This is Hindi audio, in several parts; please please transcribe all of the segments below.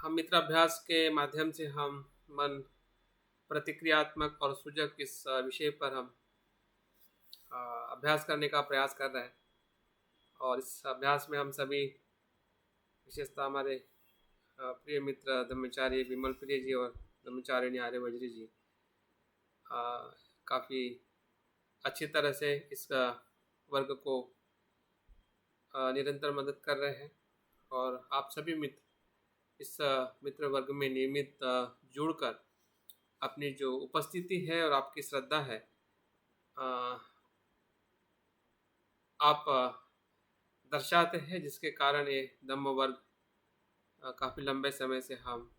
हम मित्राभ्यास के माध्यम से हम मन प्रतिक्रियात्मक और सृजक इस विषय पर हम अ, अभ्यास करने का प्रयास कर रहे हैं। और इस अभ्यास में हम सभी विशेषतः हमारे प्रिय मित्र ब्रह्मचारी विमल प्रिय जी और ब्रह्मचारिणी आर्य वज्री जी काफ़ी अच्छी तरह से इस वर्ग को निरंतर मदद कर रहे हैं। और आप सभी मित्र इस मित्र वर्ग में नियमित जुड़कर अपनी जो उपस्थिति है और आपकी श्रद्धा है अ, आप दर्शाते हैं, जिसके कारण ये धम्म वर्ग काफ़ी लंबे समय से हम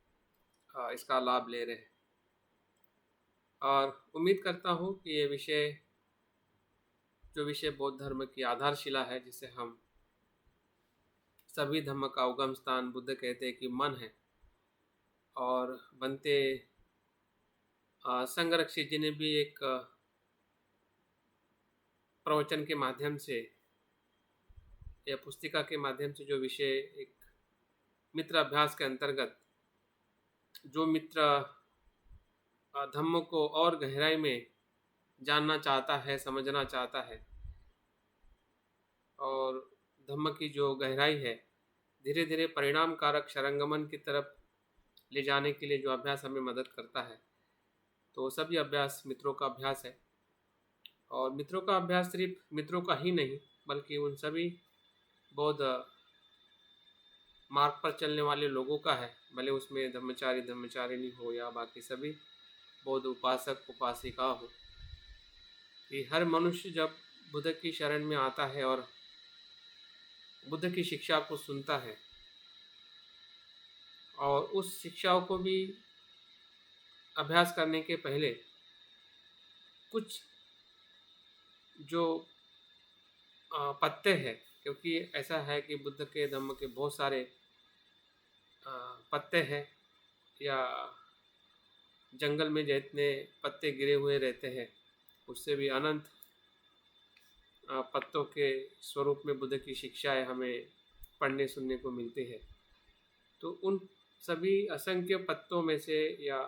इसका लाभ ले रहे हैं। और उम्मीद करता हूँ कि ये विषय जो विषय बौद्ध धर्म की आधारशिला है, जिसे हम सभी धर्म का उगम स्थान बुद्ध कहते हैं कि मन है। और बनते संघरक्षित जी ने भी एक प्रवचन के माध्यम से या पुस्तिका के माध्यम से जो विषय एक मित्र अभ्यास के अंतर्गत जो मित्र धम्म को और गहराई में जानना चाहता है, समझना चाहता है, और धम्म की जो गहराई है धीरे धीरे परिणाम कारक शरंगमन की तरफ ले जाने के लिए जो अभ्यास हमें मदद करता है, तो सभी अभ्यास मित्रों का अभ्यास है। और मित्रों का अभ्यास सिर्फ मित्रों का ही नहीं, बल्कि उन सभी बौद्ध मार्ग पर चलने वाले लोगों का है, भले उसमें ब्रह्मचारी ब्रह्मचारिणी हो या बाकी सभी बौद्ध उपासक उपासिका हो। कि हर मनुष्य जब बुद्ध की शरण में आता है और बुद्ध की शिक्षा को सुनता है और उस शिक्षाओं को भी अभ्यास करने के पहले कुछ जो पत्ते हैं, क्योंकि ऐसा है कि बुद्ध के धम्म के बहुत सारे पत्ते हैं, या जंगल में जितने पत्ते गिरे हुए रहते हैं उससे भी अनंत पत्तों के स्वरूप में बुद्ध की शिक्षाएं हमें पढ़ने सुनने को मिलती है। तो उन सभी असंख्य पत्तों में से या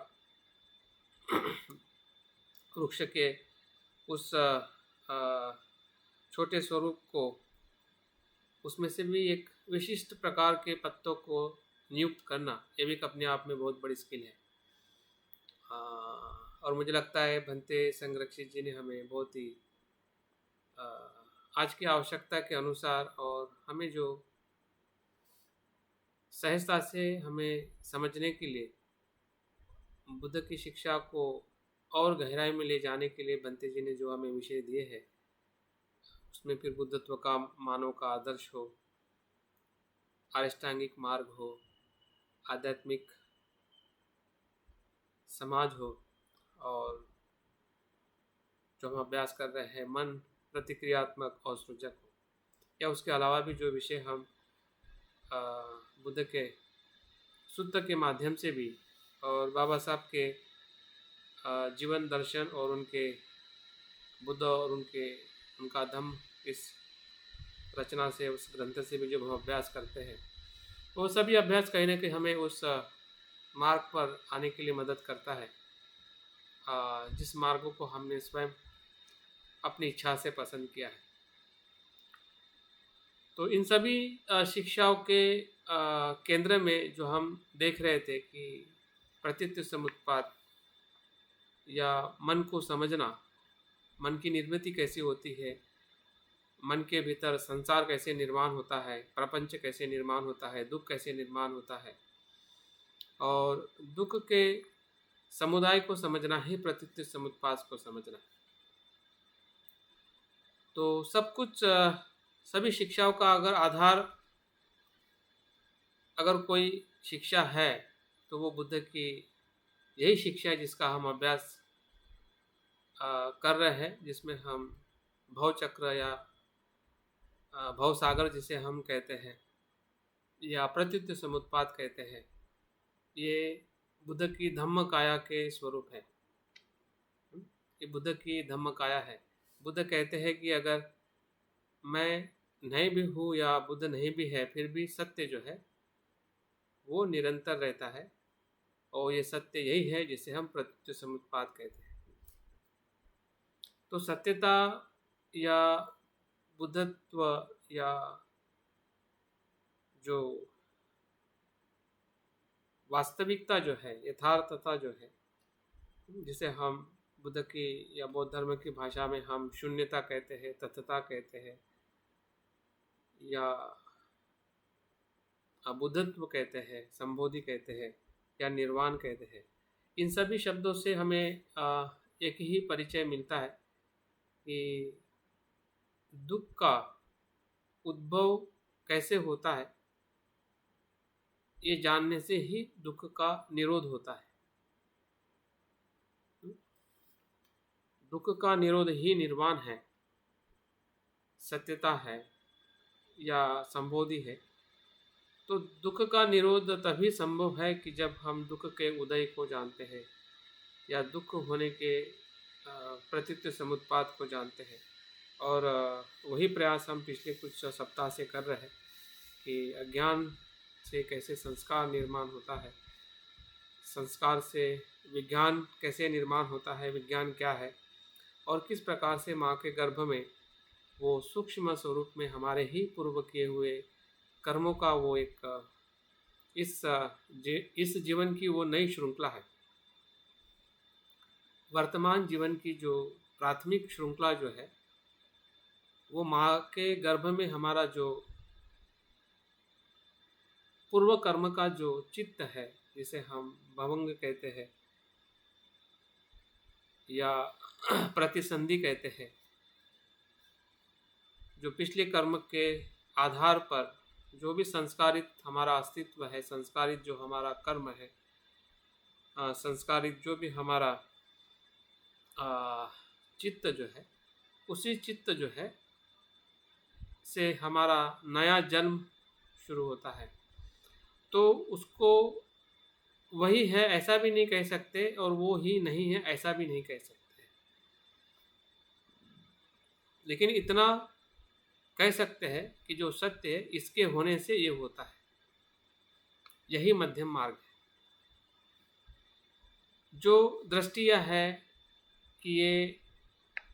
वृक्ष के उस छोटे स्वरूप को, उसमें से भी एक विशिष्ट प्रकार के पत्तों को नियुक्त करना, ये भी अपने आप में बहुत बड़ी स्किल है। और मुझे लगता है भंते संरक्षित जी ने हमें बहुत ही आज की आवश्यकता के अनुसार और हमें जो सहजता से हमें समझने के लिए बुद्ध की शिक्षा को और गहराई में ले जाने के लिए भंते जी ने जो हमें विषय दिए हैं, उसमें फिर बुद्धत्व का मानव का आदर्श हो, अष्टांगिक मार्ग हो, आध्यात्मिक समाज हो, और जो हम अभ्यास कर रहे हैं मन प्रतिक्रियात्मक और सृजक हो, या उसके अलावा भी जो विषय हम बुद्ध के सूत्र के माध्यम से भी और बाबा साहब के जीवन दर्शन और उनके बुद्ध और उनका धम्म इस रचना से, उस ग्रंथ से भी जब हम अभ्यास करते हैं, वो सभी अभ्यास कहीं ना कहीं हमें उस मार्ग पर आने के लिए मदद करता है, जिस मार्ग को हमने स्वयं अपनी इच्छा से पसंद किया है। तो इन सभी शिक्षाओं के केंद्र में जो हम देख रहे थे कि प्रतीत्व समुत्पाद या मन को समझना, मन की निर्मिति कैसी होती है, मन के भीतर संसार कैसे निर्माण होता है, प्रपंच कैसे निर्माण होता है, दुख कैसे निर्माण होता है, और दुख के समुदाय को समझना ही प्रतीत्व समुत्पाद को समझना। तो सब कुछ सभी शिक्षाओं का अगर आधार अगर कोई शिक्षा है तो वो बुद्ध की यही शिक्षा है, जिसका हम अभ्यास कर रहे हैं, जिसमें हम भवचक्र या भवसागर जिसे हम कहते हैं या प्रतीत्व समुत्पाद कहते हैं, ये बुद्ध की धम्म काया के स्वरूप है। ये बुद्ध की धम्म काया है। बुद्ध कहते हैं कि अगर मैं नहीं भी हूँ या बुद्ध नहीं भी है, फिर भी सत्य जो है वो निरंतर रहता है, और ये सत्य यही है जिसे हम प्रतीत्य समुत्पाद कहते हैं। तो सत्यता या बुद्धत्व या जो वास्तविकता जो है, यथार्थता जो है, जिसे हम बुद्ध की या बौद्ध धर्म की भाषा में हम शून्यता कहते हैं, तथता कहते हैं, या बुद्धत्व कहते हैं, संबोधि कहते हैं, या निर्वाण कहते हैं, इन सभी शब्दों से हमें एक ही परिचय मिलता है कि दुख का उद्भव कैसे होता है, ये जानने से ही दुख का निरोध होता है। दुख का निरोध ही निर्वाण है, सत्यता है या संबोधि है। तो दुख का निरोध तभी संभव है कि जब हम दुख के उदय को जानते हैं या दुख होने के प्रतीत्य समुत्पाद को जानते हैं। और वही प्रयास हम पिछले कुछ सप्ताह से कर रहे हैं कि अज्ञान से कैसे संस्कार निर्माण होता है, संस्कार से विज्ञान कैसे निर्माण होता है, विज्ञान क्या है, और किस प्रकार से माँ के गर्भ में वो सूक्ष्म स्वरूप में हमारे ही पूर्व किए हुए कर्मों का वो एक इस जीवन की वो नई श्रृंखला है। वर्तमान जीवन की जो प्राथमिक श्रृंखला जो है, वो माँ के गर्भ में हमारा जो पूर्व कर्म का जो चित्त है, जिसे हम भवंग कहते हैं या प्रतिसंधि कहते हैं, जो पिछले कर्म के आधार पर जो भी संस्कारित हमारा अस्तित्व है, संस्कारित जो हमारा कर्म है, संस्कारित जो भी हमारा चित्त जो है, उसी चित्त जो है से हमारा नया जन्म शुरू होता है। तो उसको वही है ऐसा भी नहीं कह सकते, और वो ही नहीं है ऐसा भी नहीं कह सकते, लेकिन इतना कह सकते हैं कि जो सत्य है इसके होने से ये होता है। यही मध्यम मार्ग है। जो दृष्टि यह है कि ये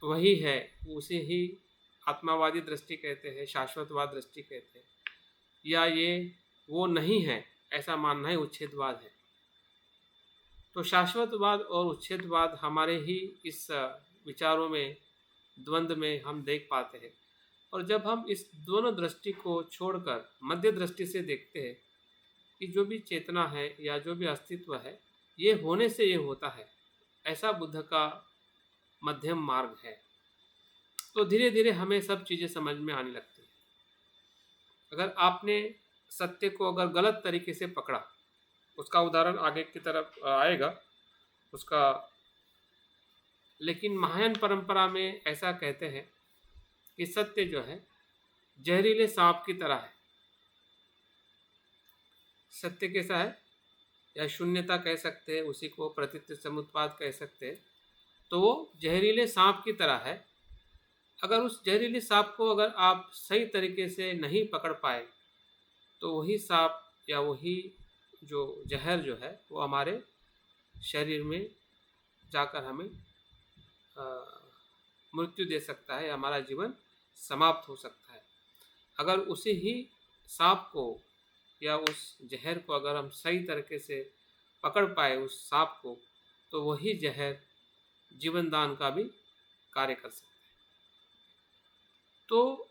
वही है, उसे ही आत्मावादी दृष्टि कहते हैं, शाश्वतवाद दृष्टि कहते हैं, या ये वो नहीं है ऐसा मानना ही उच्छेदवाद है। तो शाश्वतवाद और उच्छेदवाद हमारे ही इस विचारों में, द्वंद्व में हम देख पाते हैं। और जब हम इस दोनों दृष्टि को छोड़कर मध्य दृष्टि से देखते हैं कि जो भी चेतना है या जो भी अस्तित्व है, ये होने से ये होता है, ऐसा बुद्ध का मध्यम मार्ग है, तो धीरे धीरे हमें सब चीज़ें समझ में आने लगती हैं। अगर आपने सत्य को अगर गलत तरीके से पकड़ा, उसका उदाहरण आगे की तरफ आएगा उसका, लेकिन महायान परंपरा में ऐसा कहते हैं कि सत्य जो है जहरीले सांप की तरह है। सत्य कैसा है, या शून्यता कह सकते हैं, उसी को प्रतीत्य समुत्पाद कह सकते हैं। तो वो जहरीले सांप की तरह है। अगर उस जहरीले सांप को अगर आप सही तरीके से नहीं पकड़ पाए, तो वही सांप या वही जो जहर जो है वो हमारे शरीर में जाकर हमें मृत्यु दे सकता है, हमारा जीवन समाप्त हो सकता है। अगर उसी ही सांप को या उस जहर को अगर हम सही तरीके से पकड़ पाए उस सांप को, तो वही जहर जीवन दान का भी कार्य कर सकता है। तो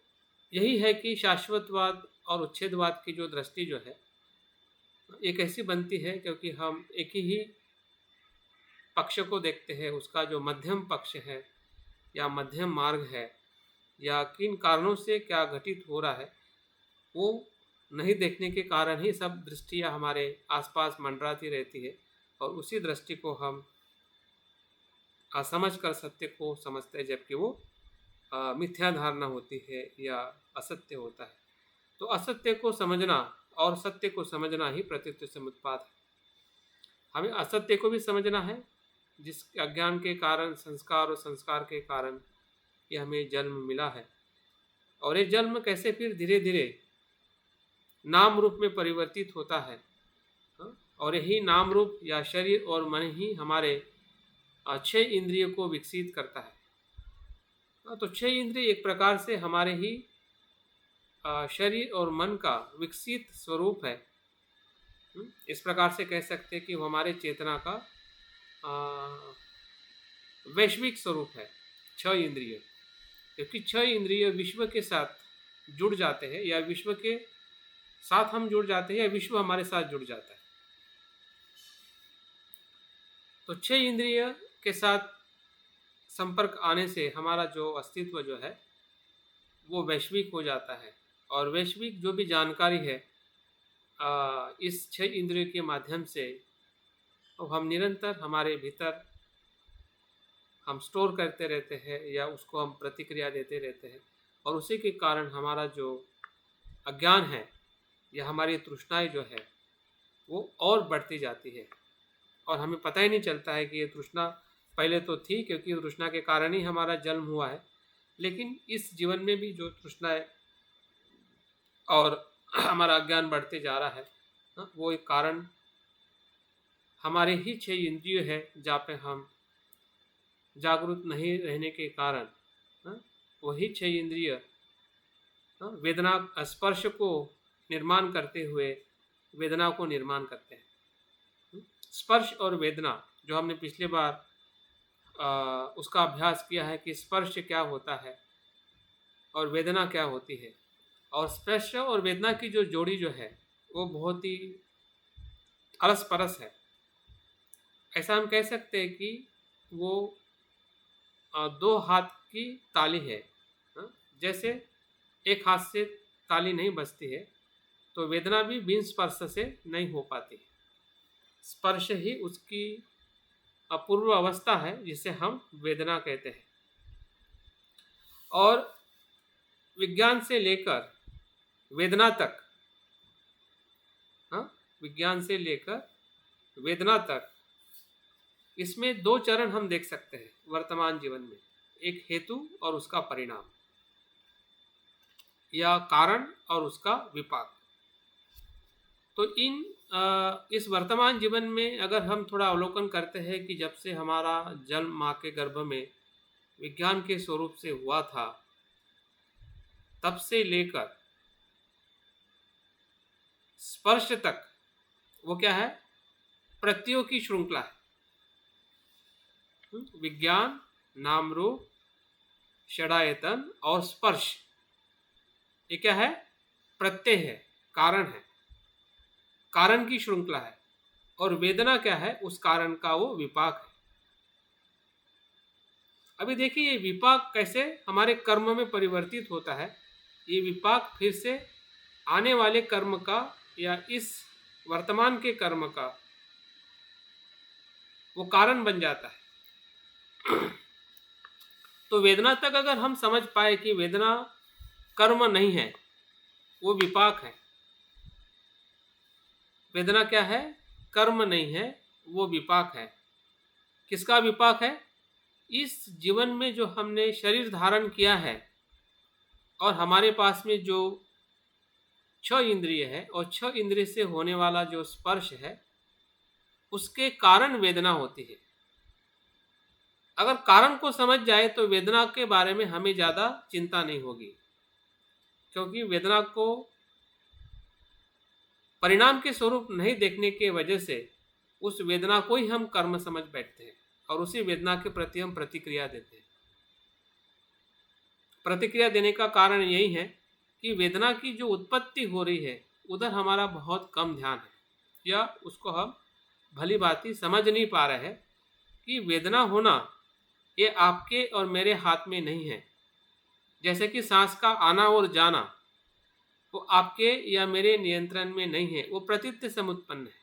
यही है कि शाश्वतवाद और उच्छेदवाद की जो दृष्टि जो है एक ऐसी बनती है क्योंकि हम एक ही पक्ष को देखते हैं, उसका जो मध्यम पक्ष है या मध्यम मार्ग है, या किन कारणों से क्या घटित हो रहा है, वो नहीं देखने के कारण ही सब दृष्टियाँ हमारे आसपास मंडराती रहती है, और उसी दृष्टि को हम समझ कर सत्य को समझते हैं, जबकि वो मिथ्या धारणा होती है या असत्य होता है। तो असत्य को समझना और सत्य को समझना ही प्रतीत्य समुत्पाद है। हमें असत्य को भी समझना है, जिस अज्ञान के कारण, संस्कार और संस्कार के कारण ये हमें जन्म मिला है, और ये जन्म कैसे फिर धीरे धीरे नाम रूप में परिवर्तित होता है, और यही नाम रूप या शरीर और मन ही हमारे 6 इंद्रियों को विकसित करता है। तो 6 इंद्रिय एक प्रकार से हमारे ही शरीर और मन का विकसित स्वरूप है। इस प्रकार से कह सकते हैं कि वो हमारे चेतना का वैश्विक स्वरूप है 6 इंद्रिय, क्योंकि 6 इंद्रिय विश्व के साथ जुड़ जाते हैं, या विश्व के साथ हम जुड़ जाते हैं, या विश्व हमारे साथ जुड़ जाता है। तो 6 इंद्रिय के साथ संपर्क आने से हमारा जो अस्तित्व जो है वो वैश्विक हो जाता है, और वैश्विक जो भी जानकारी है इस 6 इंद्रियों के माध्यम से तो हम निरंतर हमारे भीतर हम स्टोर करते रहते हैं, या उसको हम प्रतिक्रिया देते रहते हैं, और उसी के कारण हमारा जो अज्ञान है या हमारी तृष्णाएं जो है वो और बढ़ती जाती है, और हमें पता ही नहीं चलता है कि ये तृष्णा पहले तो थी, क्योंकि तृष्णा के कारण ही हमारा जन्म हुआ है। लेकिन इस जीवन में भी जो तृष्णाएं और हमारा अज्ञान बढ़ते जा रहा है, वो एक कारण हमारे ही 6 इंद्रिय है, जहाँ पे हम जागरूक नहीं रहने के कारण वही 6 इंद्रिय वेदना स्पर्श को निर्माण करते हुए वेदना को निर्माण करते हैं। स्पर्श और वेदना जो हमने पिछले बार उसका अभ्यास किया है कि स्पर्श क्या होता है और वेदना क्या होती है, और स्पर्श और वेदना की जो जोड़ी जो है वो बहुत ही अरस परस है। ऐसा हम कह सकते हैं कि वो 2 हाथ की ताली है। जैसे एक हाथ से ताली नहीं बजती है, तो वेदना भी बिन स्पर्श से नहीं हो पाती। स्पर्श ही उसकी अपूर्व अवस्था है जिसे हम वेदना कहते हैं। और विज्ञान से लेकर वेदना तक, विज्ञान से लेकर वेदना तक, इसमें 2 चरण हम देख सकते हैं वर्तमान जीवन में, एक हेतु और उसका परिणाम, या कारण और उसका विपाक। तो इस वर्तमान जीवन में अगर हम थोड़ा अवलोकन करते हैं कि जब से हमारा जन्म माँ के गर्भ में विज्ञान के स्वरूप से हुआ था, तब से लेकर स्पर्श तक वो क्या है, प्रत्ययों की श्रृंखला है। विज्ञान, नाम रूप, षडायतन और स्पर्श, ये क्या है, प्रत्यय है, कारण है, कारण की श्रृंखला है। और वेदना क्या है, उस कारण का वो विपाक है। अभी देखिए ये विपाक कैसे हमारे कर्म में परिवर्तित होता है। ये विपाक फिर से आने वाले कर्म का या इस वर्तमान के कर्म का वो कारण बन जाता है। तो वेदना तक अगर हम समझ पाए कि वेदना कर्म नहीं है, वो विपाक है। वेदना क्या है, कर्म नहीं है, वो विपाक है। किसका विपाक है, इस जीवन में जो हमने शरीर धारण किया है और हमारे पास में जो 6 इंद्रिय है, और 6 इंद्रिय से होने वाला जो स्पर्श है, उसके कारण वेदना होती है। अगर कारण को समझ जाए तो वेदना के बारे में हमें ज़्यादा चिंता नहीं होगी, क्योंकि वेदना को परिणाम के स्वरूप नहीं देखने के वजह से उस वेदना को ही हम कर्म समझ बैठते हैं, और उसी वेदना के प्रति हम प्रतिक्रिया देते हैं। प्रतिक्रिया देने का कारण यही है कि वेदना की जो उत्पत्ति हो रही है उधर हमारा बहुत कम ध्यान है, या उसको हम भली भांति समझ नहीं पा रहे हैं कि वेदना होना ये आपके और मेरे हाथ में नहीं है। जैसे कि सांस का आना और जाना वो आपके या मेरे नियंत्रण में नहीं है, वो प्रतीत्य समुत्पन्न है।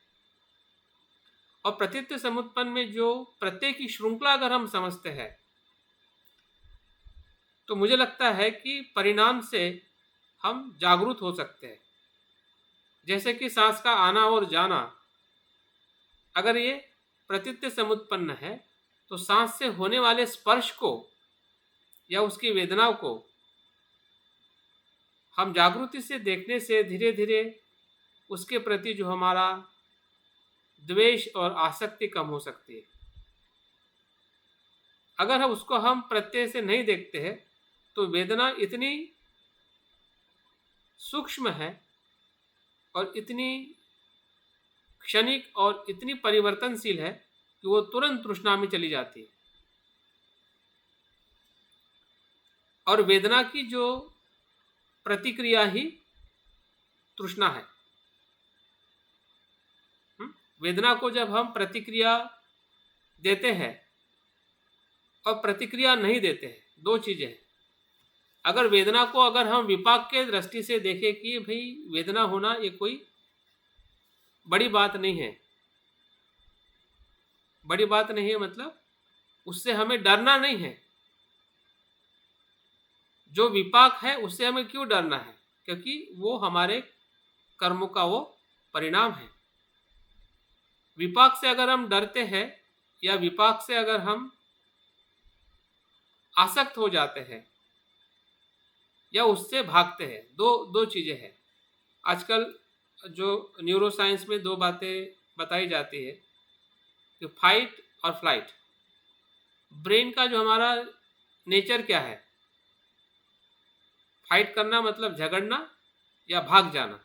और प्रतीत्य समुत्पन्न में जो प्रत्यय की श्रृंखला अगर हम समझते हैं तो मुझे लगता है कि परिणाम से हम जागरूक हो सकते हैं। जैसे कि सांस का आना और जाना, अगर ये प्रतीत्य समुत्पन्न है तो सांस से होने वाले स्पर्श को या उसकी वेदनाओं को हम जागृति से देखने से धीरे धीरे उसके प्रति जो हमारा द्वेष और आसक्ति कम हो सकती है। अगर हम प्रत्यय से नहीं देखते हैं तो वेदना इतनी सूक्ष्म है और इतनी क्षणिक और इतनी परिवर्तनशील है कि वो तुरंत तृष्णा में चली जाती है। और वेदना की जो प्रतिक्रिया ही तृष्णा है। वेदना को जब हम प्रतिक्रिया देते हैं और प्रतिक्रिया नहीं देते हैं, दो चीजें हैं। अगर वेदना को हम विपाक के दृष्टि से देखें कि भाई वेदना होना ये कोई बड़ी बात नहीं है, बड़ी बात नहीं है मतलब उससे हमें डरना नहीं है। जो विपाक है उससे हमें क्यों डरना है? क्योंकि वो हमारे कर्मों का वो परिणाम है। विपाक से अगर हम डरते हैं या विपाक से अगर हम आसक्त हो जाते हैं या उससे भागते हैं, दो चीजें हैं। आजकल जो न्यूरो साइंस में दो बातें बताई जाती है कि फाइट और फ्लाइट। ब्रेन का जो हमारा नेचर क्या है, फाइट करना मतलब झगड़ना या भाग जाना।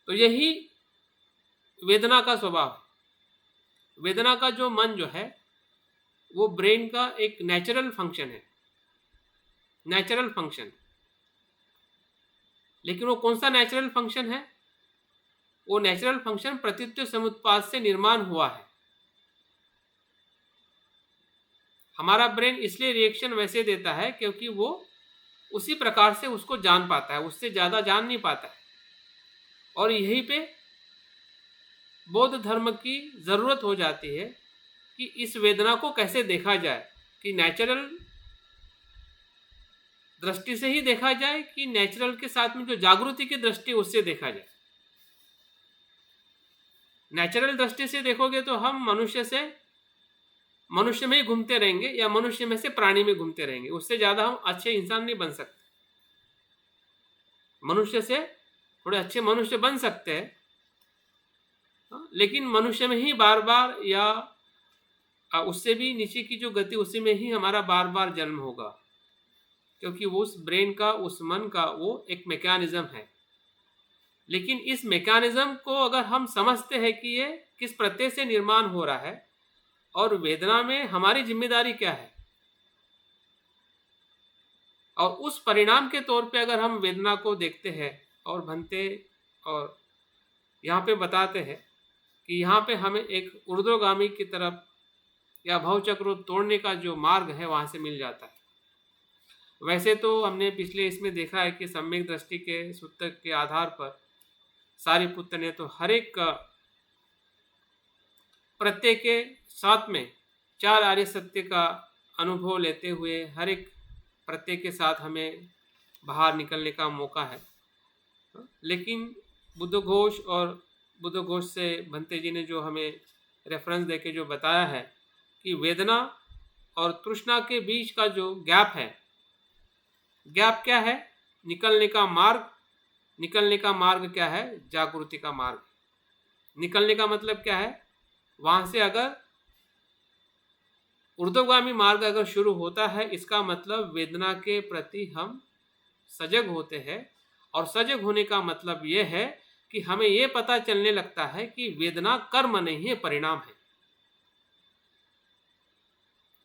तो यही वेदना का स्वभाव है। वेदना का जो मन जो है वो ब्रेन का एक नेचुरल फंक्शन है, नेचुरल फंक्शन। लेकिन वो कौन सा नेचुरल फंक्शन है? वो नेचुरल फंक्शन प्रतित्व समुत्पाद से निर्माण हुआ है। हमारा ब्रेन इसलिए रिएक्शन वैसे देता है क्योंकि वो उसी प्रकार से उसको जान पाता है, उससे ज़्यादा जान नहीं पाता है। और यहीं पे बौद्ध धर्म की ज़रूरत हो जाती है कि इस वेदना को कैसे देखा जाए, कि नेचुरल दृष्टि से ही देखा जाए कि नेचुरल के साथ में जो जागृति की दृष्टि उससे देखा जाए। नेचुरल दृष्टि से देखोगे तो हम मनुष्य में ही घूमते रहेंगे या मनुष्य में से प्राणी में घूमते रहेंगे, उससे ज़्यादा हम अच्छे इंसान नहीं बन सकते। मनुष्य से थोड़े अच्छे मनुष्य बन सकते हैं, लेकिन मनुष्य में ही बार बार या उससे भी नीचे की जो गति उसी में ही हमारा बार बार जन्म होगा, क्योंकि वो उस ब्रेन का, उस मन का वो एक मैकेनिज्म है। लेकिन इस मैकेनिज्म को अगर हम समझते हैं कि ये किस प्रत्यय से निर्माण हो रहा है और वेदना में हमारी जिम्मेदारी क्या है, और उस परिणाम के तौर पे अगर हम वेदना को देखते हैं और भंते और यहाँ पे बताते हैं कि यहाँ पे हमें एक ऊर्ध्वगामी की तरफ या भवचक्र तोड़ने का जो मार्ग है वहाँ से मिल जाता है। वैसे तो हमने पिछले इसमें देखा है कि सम्यक दृष्टि के सूत्र के आधार पर सारिपुत्र ने तो हर एक प्रत्यय के साथ में चार आर्य सत्य का अनुभव लेते हुए हर एक प्रत्यय के साथ हमें बाहर निकलने का मौका है। लेकिन बुद्धघोष और बुद्धघोष से भंते जी ने जो हमें रेफरेंस देके जो बताया है कि वेदना और तृष्णा के बीच का जो गैप है, गैप क्या है? निकलने का मार्ग क्या है? जागृति का मार्ग। निकलने का मतलब क्या है? वहां से अगर ऊर्ध्वगामी मार्ग अगर शुरू होता है, इसका मतलब वेदना के प्रति हम सजग होते हैं। और सजग होने का मतलब यह है कि हमें यह पता चलने लगता है कि वेदना कर्म नहीं है, परिणाम है।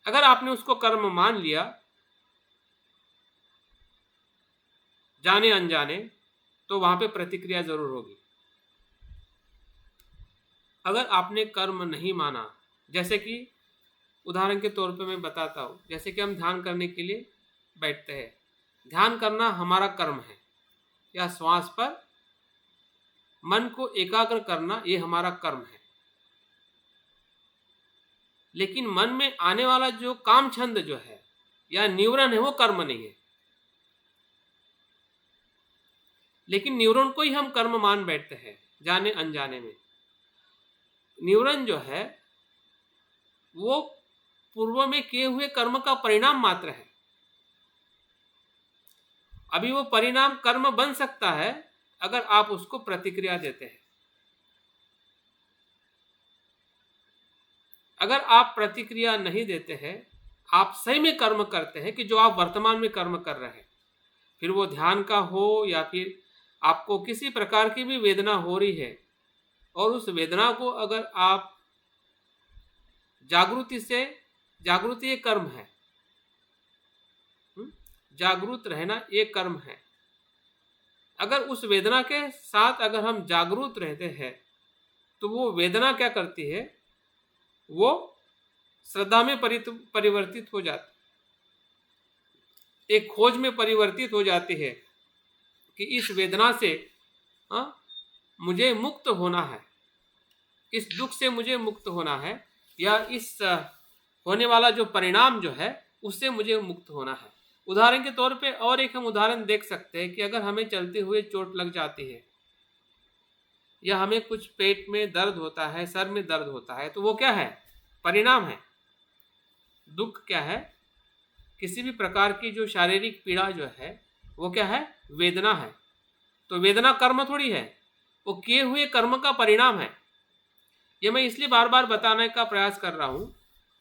अगर आपने उसको कर्म मान लिया जाने अनजाने, तो वहां पे प्रतिक्रिया जरूर होगी। अगर आपने कर्म नहीं माना, जैसे कि उदाहरण के तौर पे मैं बताता हूँ, जैसे कि हम ध्यान करने के लिए बैठते हैं, ध्यान करना हमारा कर्म है, या श्वास पर मन को एकाग्र करना ये हमारा कर्म है। लेकिन मन में आने वाला जो काम छंद जो है या न्यूरन है वो कर्म नहीं है। लेकिन न्यूरन को ही हम कर्म मान बैठते हैं जाने अनजाने में। न्यूरन जो है वो पूर्व में किए हुए कर्म का परिणाम मात्र है। अभी वो परिणाम कर्म बन सकता है अगर आप उसको प्रतिक्रिया देते हैं। अगर आप प्रतिक्रिया नहीं देते हैं, आप सही में कर्म करते हैं कि जो आप वर्तमान में कर्म कर रहे हैं, फिर वो ध्यान का हो या फिर आपको किसी प्रकार की भी वेदना हो रही है, और उस वेदना को अगर आप जागृति ये कर्म है, जागरूक रहना ये कर्म है। अगर उस वेदना के साथ अगर हम जागरूक रहते हैं तो वो वेदना क्या करती है, वो श्रद्धा में परिवर्तित हो जाती, एक खोज में परिवर्तित हो जाती है कि इस वेदना से मुझे मुक्त होना है, इस दुख से मुझे मुक्त होना है, या इस होने वाला जो परिणाम जो है उससे मुझे मुक्त होना है। उदाहरण के तौर पे और एक हम उदाहरण देख सकते हैं कि अगर हमें चलते हुए चोट लग जाती है या हमें कुछ पेट में दर्द होता है, सर में दर्द होता है, तो वो क्या है, परिणाम है। दुख क्या है, किसी भी प्रकार की जो शारीरिक पीड़ा जो है वो क्या है, वेदना है। तो वेदना कर्म थोड़ी है, वो किए हुए कर्म का परिणाम है। ये मैं इसलिए बार बार बताने का प्रयास कर रहा हूँ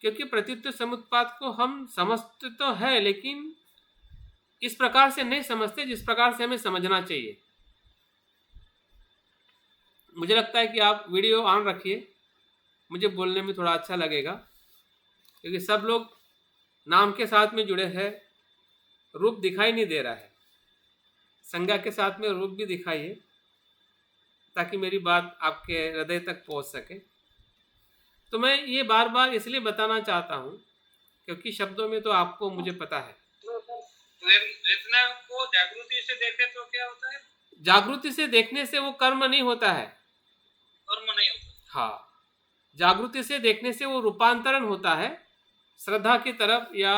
क्योंकि प्रतीत्व समुत्पाद को हम समझते तो है, लेकिन इस प्रकार से नहीं समझते जिस प्रकार से हमें समझना चाहिए। मुझे लगता है कि आप वीडियो ऑन रखिए, मुझे बोलने में थोड़ा अच्छा लगेगा, क्योंकि सब लोग नाम के साथ में जुड़े हैं, रूप दिखाई नहीं दे रहा है। संज्ञा के साथ में रूप भी दिखाइए ताकि मेरी बात आपके हृदय तक पहुंच सके। तो मैं ये बार बार इसलिए बताना चाहता हूँ क्योंकि शब्दों में तो आपको मुझे पता है। वेदना को जागृति से देखे तो क्या होता है? जागृति से देखने से वो कर्म नहीं होता है, कर्म नहीं होता। हाँ, जागृति से देखने से वो रूपांतरण होता है श्रद्धा की तरफ या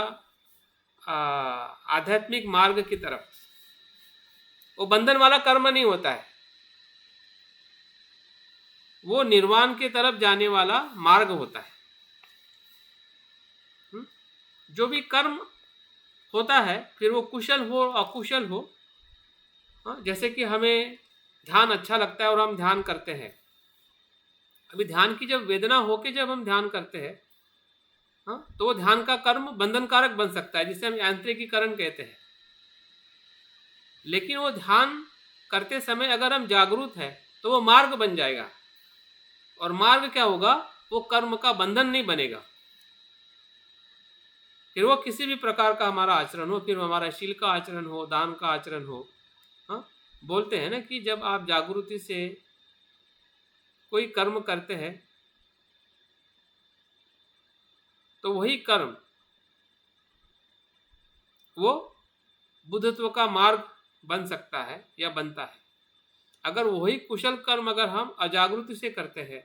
आध्यात्मिक मार्ग की तरफ। वो बंधन वाला कर्म नहीं होता है, वो निर्वाण की तरफ जाने वाला मार्ग होता है। जो भी कर्म होता है, फिर वो कुशल हो अकुशल हो, जैसे कि हमें ध्यान अच्छा लगता है और हम ध्यान करते हैं। अभी ध्यान की जब वेदना हो के जब हम ध्यान करते हैं, तो वो ध्यान का कर्म बंधनकारक बन सकता है, जिसे हम यांत्रिकीकरण कहते हैं। लेकिन वो ध्यान करते समय अगर हम जागरूक हैं तो वो मार्ग बन जाएगा, और मार्ग क्या होगा, वो कर्म का बंधन नहीं बनेगा। फिर वो किसी भी प्रकार का हमारा आचरण हो, फिर हमारा शील का आचरण हो, दान का आचरण हो। बोलते हैं ना कि जब आप जागृति से कोई कर्म करते हैं तो वही कर्म वो बुद्धत्व का मार्ग बन सकता है या बनता है। अगर वही कुशल कर्म अगर हम अजागृति से करते हैं,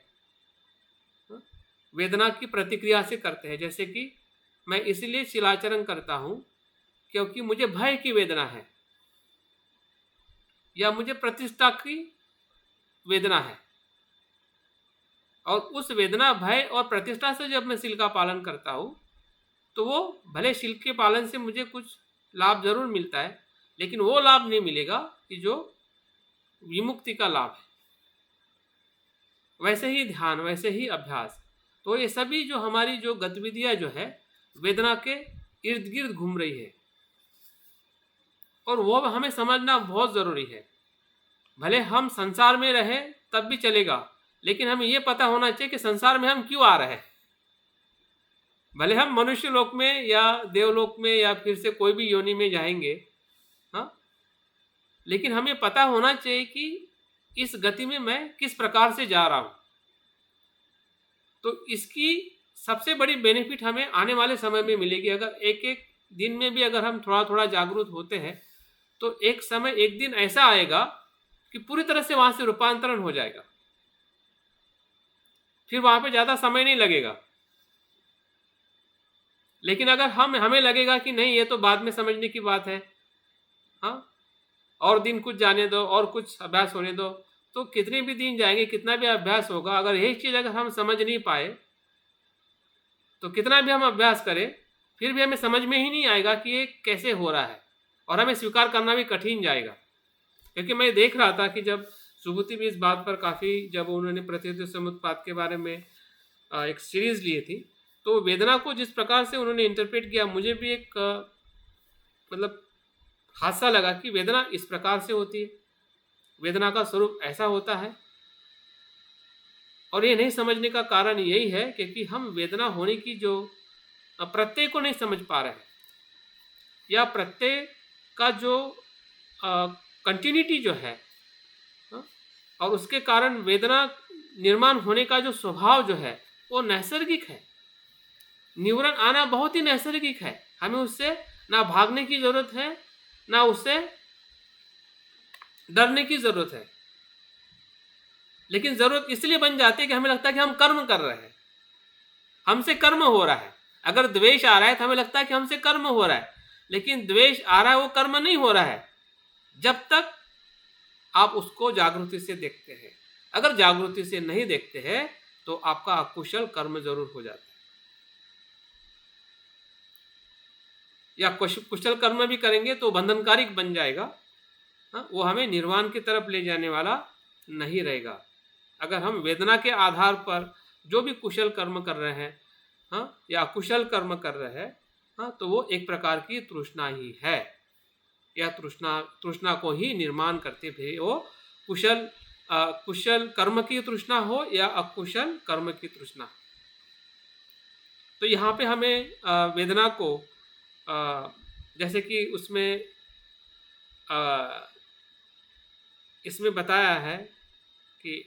वेदना की प्रतिक्रिया से करते हैं, जैसे कि मैं इसलिए शिलाचरण करता हूं क्योंकि मुझे भय की वेदना है या मुझे प्रतिष्ठा की वेदना है, और उस वेदना, भय और प्रतिष्ठा से जब मैं शील का पालन करता हूं तो वो भले शील के पालन से मुझे कुछ लाभ जरूर मिलता है, लेकिन वो लाभ नहीं मिलेगा कि जो विमुक्ति का लाभ है। वैसे ही ध्यान, वैसे ही अभ्यास, तो ये सभी जो हमारी जो गतिविधियां जो है वेदना के इर्द गिर्द घूम रही है, और वो हमें समझना बहुत ज़रूरी है। भले हम संसार में रहें तब भी चलेगा, लेकिन हमें ये पता होना चाहिए कि संसार में हम क्यों आ रहे हैं। भले हम मनुष्य लोक में या देवलोक में या फिर से कोई भी योनि में जाएंगे, लेकिन हमें पता होना चाहिए कि इस गति में मैं किस प्रकार से जा रहा हूं। तो इसकी सबसे बड़ी बेनिफिट हमें आने वाले समय में मिलेगी। अगर एक एक दिन में भी अगर हम थोड़ा थोड़ा जागरूक होते हैं तो एक समय, एक दिन ऐसा आएगा कि पूरी तरह से वहां से रूपांतरण हो जाएगा, फिर वहां पे ज्यादा समय नहीं लगेगा। लेकिन अगर हमें लगेगा कि नहीं, ये तो बाद में समझने की बात है, और दिन कुछ जाने दो और कुछ अभ्यास होने दो, तो कितने भी दिन जाएंगे, कितना भी अभ्यास होगा, अगर यही चीज अगर हम समझ नहीं पाए तो कितना भी हम अभ्यास करें फिर भी हमें समझ में ही नहीं आएगा कि ये कैसे हो रहा है, और हमें स्वीकार करना भी कठिन जाएगा। क्योंकि मैं देख रहा था कि जब सुबुति भी इस बात पर काफ़ी, जब उन्होंने प्रतीत्व समुत्पाद के बारे में एक सीरीज ली थी, तो वेदना को जिस प्रकार से उन्होंने इंटरप्रेट किया, मुझे भी एक मतलब हादसा लगा कि वेदना इस प्रकार से होती है, वेदना का स्वरूप ऐसा होता है। और ये नहीं समझने का कारण यही है क्योंकि हम वेदना होने की जो प्रत्यय को नहीं समझ पा रहे हैं, या प्रत्यय का जो कंटिन्यूटी जो है, और उसके कारण वेदना निर्माण होने का जो स्वभाव जो है वो नैसर्गिक है। न्यूरन आना बहुत ही नैसर्गिक है, हमें उससे ना भागने की जरूरत है, ना उससे डरने की जरूरत है। लेकिन जरूरत इसलिए बन जाती है कि हमें लगता है कि हम कर्म कर रहे हैं, हमसे कर्म हो रहा है। अगर द्वेष आ रहा है तो हमें लगता है कि हमसे कर्म हो रहा है, लेकिन द्वेष आ रहा है वो कर्म नहीं हो रहा है जब तक आप उसको जागृति से देखते हैं। अगर जागृति से नहीं देखते हैं तो आपका अकुशल कर्म जरूर हो जाता है, या कुशल कर्म भी करेंगे तो बंधनकारी बन जाएगा, वो हमें निर्वाण की तरफ ले जाने वाला नहीं रहेगा। अगर हम वेदना के आधार पर जो भी कुशल कर्म कर रहे हैं, या अकुशल कर्म कर रहे हैं, तो वो एक प्रकार की तृष्णा ही है, या तृष्णा को ही निर्माण करते फिर वो कुशल कर्म की तृष्णा हो या अकुशल कर्म की तृष्णा। तो यहाँ पे हमें वेदना को जैसे कि उसमें इसमें बताया है कि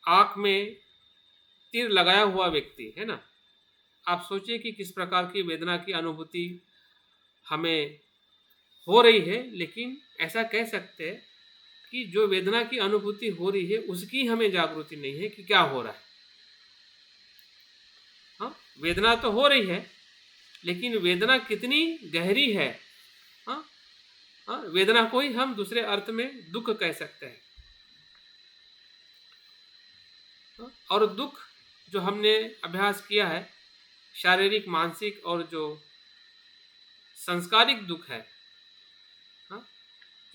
आँख में तीर लगाया हुआ व्यक्ति है ना, आप सोचिए कि किस प्रकार की वेदना की अनुभूति हमें हो रही है। लेकिन ऐसा कह सकते हैं कि जो वेदना की अनुभूति हो रही है उसकी हमें जागृति नहीं है कि क्या हो रहा है। हाँ, वेदना तो हो रही है, लेकिन वेदना कितनी गहरी है। हाँ, वेदना को ही हम दूसरे अर्थ में दुख कह सकते हैं। और दुख जो हमने अभ्यास किया है, शारीरिक, मानसिक और जो संस्कारिक दुख है,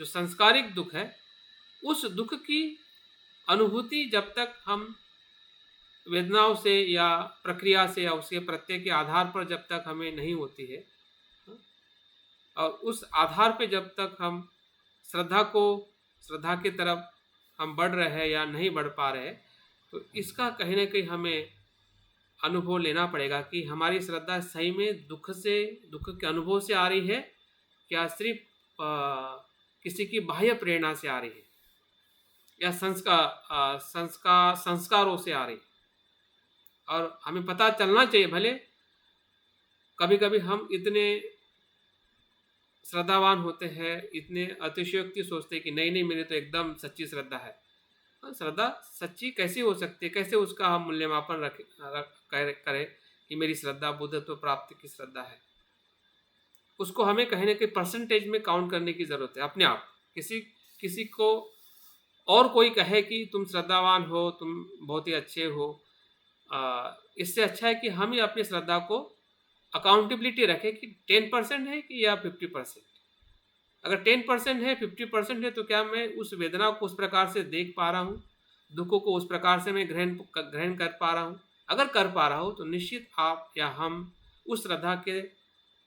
जो संस्कारिक दुख है, उस दुख की अनुभूति जब तक हम वेदनाओं से या प्रक्रिया से या उसके प्रत्यय के आधार पर जब तक हमें नहीं होती है, और उस आधार पे जब तक हम श्रद्धा की तरफ हम बढ़ रहे हैं या नहीं बढ़ पा रहे, तो इसका कहीं ना कहीं हमें अनुभव लेना पड़ेगा कि हमारी श्रद्धा सही में दुख के अनुभव से आ रही है, क्या सिर्फ किसी की बाह्य प्रेरणा से आ रही है, या संस्कारों से आ रही है। और हमें पता चलना चाहिए, भले कभी कभी हम इतने श्रद्धावान होते हैं, इतने अतिशयोक्ति सोचते हैं कि नहीं नहीं मेरी तो एकदम सच्ची श्रद्धा है। श्रद्धा सच्ची कैसी हो सकती है, कैसे उसका हम मूल्यमापन करें कि मेरी श्रद्धा बुद्धत्व प्राप्ति की श्रद्धा है। उसको हमें कहीं ना कहीं परसेंटेज में काउंट करने की ज़रूरत है अपने आप। किसी को और कोई कहे कि तुम श्रद्धावान हो, तुम बहुत ही अच्छे हो, इससे अच्छा है कि हम ही अपनी श्रद्धा को अकाउंटेबिलिटी रखें कि 10% है कि या 50%। अगर 10% है, 50% है, तो क्या मैं उस वेदना को उस प्रकार से देख पा रहा हूँ, दुखों को उस प्रकार से मैं ग्रहण कर पा रहा हूँ। अगर कर पा रहा हूँ तो निश्चित आप या हम उस श्रद्धा के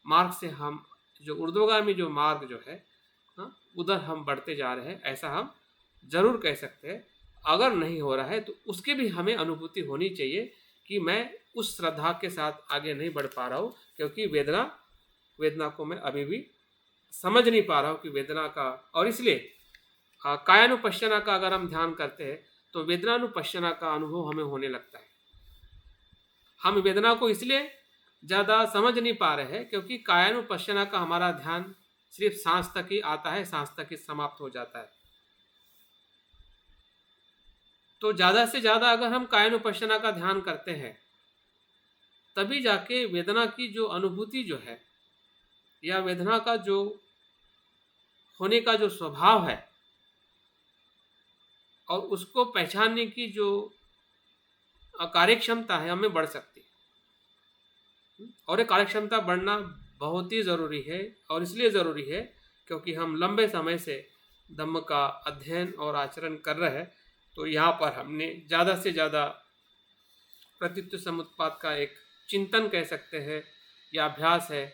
मार्ग से, हम जो ऊर्ध्वगामी जो मार्ग जो है, उधर हम बढ़ते जा रहे हैं, ऐसा हम जरूर कह सकते हैं। अगर नहीं हो रहा है तो उसकी भी हमें अनुभूति होनी चाहिए कि मैं उस श्रद्धा के साथ आगे नहीं बढ़ पा रहा हूँ, क्योंकि वेदना को मैं अभी भी समझ नहीं पा रहा हूँ कि वेदना का। और इसलिए कायानुपश्यना का अगर हम ध्यान करते हैं तो वेदनानुपश्यना का अनुभव हमें होने लगता है। हम वेदना को इसलिए ज़्यादा समझ नहीं पा रहे हैं क्योंकि कायानुपश्यना का हमारा ध्यान सिर्फ सांस तक ही आता है, सांस तक ही समाप्त हो जाता है। तो ज़्यादा से ज़्यादा अगर हम कायानुपश्यना का ध्यान करते हैं तभी जाके वेदना की जो अनुभूति जो है, या वेदना का जो होने का जो स्वभाव है, और उसको पहचानने की जो कार्यक्षमता है, हमें बढ़ सकती है। और ये कार्यक्षमता बढ़ना बहुत ही ज़रूरी है, और इसलिए ज़रूरी है क्योंकि हम लंबे समय से धम्म का अध्ययन और आचरण कर रहे हैं। तो यहाँ पर हमने ज़्यादा से ज़्यादा प्रतीत्व समुत्पाद का एक चिंतन कह सकते हैं या अभ्यास है,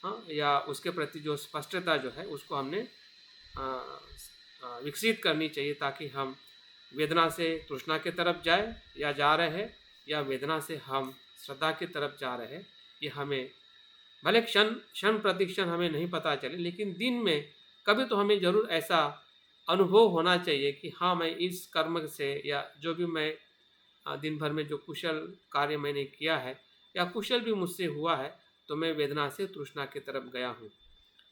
हाँ, या उसके प्रति जो स्पष्टता जो है उसको हमने विकसित करनी चाहिए, ताकि हम वेदना से तृष्णा की तरफ जाए या जा रहे हैं, या वेदना से हम श्रद्धा की तरफ जा रहे हैं। ये हमें भले क्षण क्षण प्रति क्षण हमें नहीं पता चले, लेकिन दिन में कभी तो हमें ज़रूर ऐसा अनुभव होना चाहिए कि हाँ, मैं इस कर्म से या जो भी मैं दिन भर में जो कुशल कार्य मैंने किया है या कुशल भी मुझसे हुआ है, तो मैं वेदना से तृष्णा की तरफ गया हूँ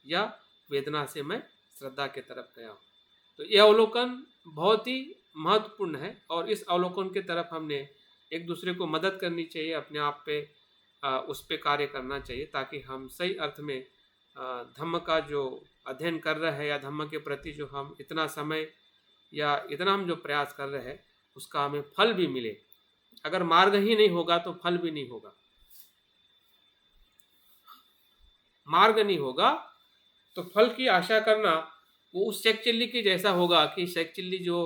या वेदना से मैं श्रद्धा की तरफ गया हूँ। तो यह अवलोकन बहुत ही महत्वपूर्ण है, और इस अवलोकन की तरफ हमने एक दूसरे को मदद करनी चाहिए, अपने आप पे उस पे कार्य करना चाहिए, ताकि हम सही अर्थ में धम्म का जो अध्ययन कर रहे हैं या धम्म के प्रति जो हम इतना समय या इतना हम जो प्रयास कर रहे हैं उसका हमें फल भी मिले। अगर मार्ग ही नहीं होगा तो फल भी नहीं होगा, मार्ग नहीं होगा तो फल की आशा करना वो उस शेख चिल्ली के जैसा होगा कि शेख चिल्ली जो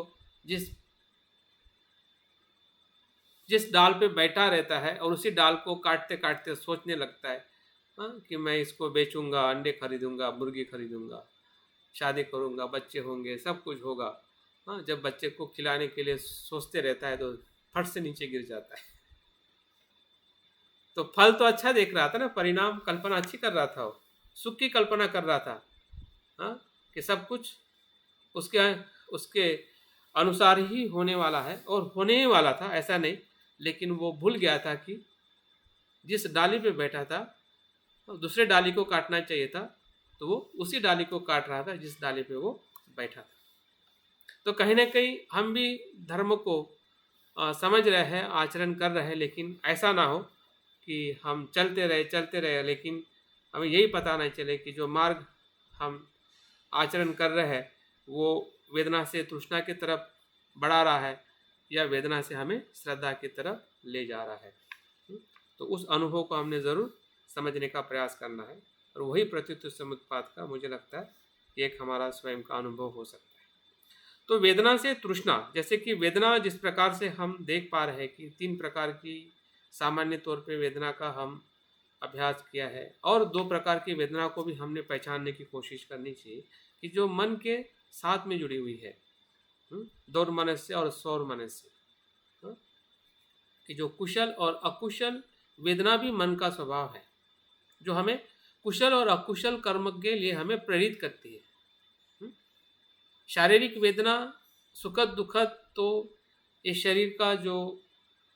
जिस डाल पे बैठा रहता है और उसी डाल को काटते काटते सोचने लगता है, हाँ, कि मैं इसको बेचूंगा, अंडे खरीदूंगा, मुर्गी खरीदूंगा, शादी करूंगा, बच्चे होंगे, सब कुछ होगा। हाँ, जब बच्चे को खिलाने के लिए सोचते रहता है तो फट से नीचे गिर जाता है। तो फल तो अच्छा देख रहा था ना, परिणाम कल्पना अच्छी कर रहा था, वो सुख की कल्पना कर रहा था, हाँ, कि सब कुछ उसके उसके अनुसार ही होने वाला है, और होने ही वाला था, ऐसा नहीं। लेकिन वो भूल गया था कि जिस डाली पे बैठा था दूसरे डाली को काटना चाहिए था, तो वो उसी डाली को काट रहा था जिस डाली पे वो बैठा था। तो कहीं ना कहीं हम भी धर्म को समझ रहे हैं, आचरण कर रहे हैं, लेकिन ऐसा ना हो कि हम चलते रहे, लेकिन हमें यही पता नहीं चले कि जो मार्ग हम आचरण कर रहे हैं वो वेदना से तृष्णा की तरफ बढ़ा रहा है या वेदना से हमें श्रद्धा की तरफ ले जा रहा है। तो उस अनुभव को हमने ज़रूर समझने का प्रयास करना है, और वही प्रतीत्व समुत्पाद का मुझे लगता है एक हमारा स्वयं का अनुभव हो सकता है। तो वेदना से तृष्णा, जैसे कि वेदना जिस प्रकार से हम देख पा रहे हैं कि 3 प्रकार की सामान्य तौर पे वेदना का हम अभ्यास किया है, और 2 प्रकार की वेदना को भी हमने पहचानने की कोशिश करनी चाहिए कि जो मन के साथ में जुड़ी हुई है, दौर मनस्य और सौर मनस्य, कि जो कुशल और अकुशल वेदना भी मन का स्वभाव है, जो हमें कुशल और अकुशल कर्म के लिए हमें प्रेरित करती है। शारीरिक वेदना सुखद दुखद, तो ये शरीर का जो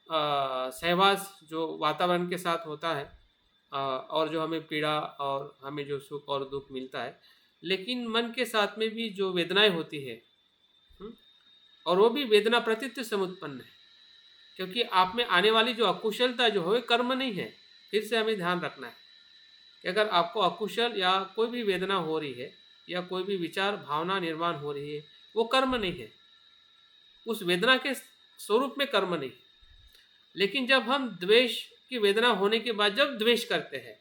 सहवास जो वातावरण के साथ होता है, और जो हमें पीड़ा और हमें जो सुख और दुख मिलता है, लेकिन मन के साथ में भी जो वेदनाएं होती है, और वो भी वेदना प्रतीत्व समुत्पन्न है, क्योंकि आप में आने वाली जो अकुशलता जो है कर्म नहीं है। फिर से हमें ध्यान रखना है कि अगर आपको अकुशल या कोई भी वेदना हो रही है या कोई भी विचार भावना निर्माण हो रही है, वो कर्म नहीं है, उस वेदना के स्वरूप में कर्म नहीं। लेकिन जब हम द्वेष की वेदना होने के बाद जब द्वेष करते हैं,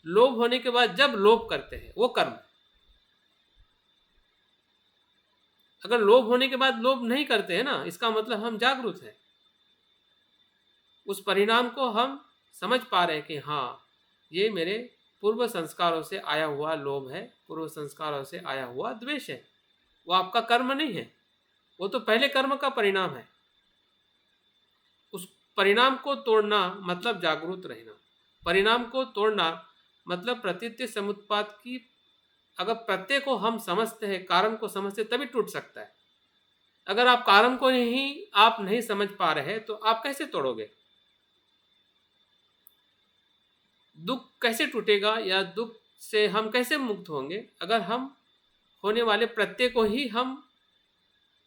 लोभ होने के बाद जब लोभ करते हैं, वो कर्म। अगर लोभ होने के बाद लोभ नहीं करते हैं ना, इसका मतलब हम जागरूक हैं, उस परिणाम को हम समझ पा रहे हैं कि हाँ, ये मेरे पूर्व संस्कारों से आया हुआ लोभ है, पूर्व संस्कारों से आया हुआ द्वेष है, वो आपका कर्म नहीं है, वो तो पहले कर्म का परिणाम है। उस परिणाम को तोड़ना मतलब जागरूक रहना, परिणाम को तोड़ना मतलब प्रतीत्व समुत्पाद की अगर प्रत्यय को हम समझते हैं, कारण को समझते, तभी टूट सकता है। अगर आप कारण को आप नहीं समझ पा रहे तो आप कैसे तोड़ोगे? दुख कैसे टूटेगा या दुख से हम कैसे मुक्त होंगे अगर हम होने वाले प्रत्यय को ही हम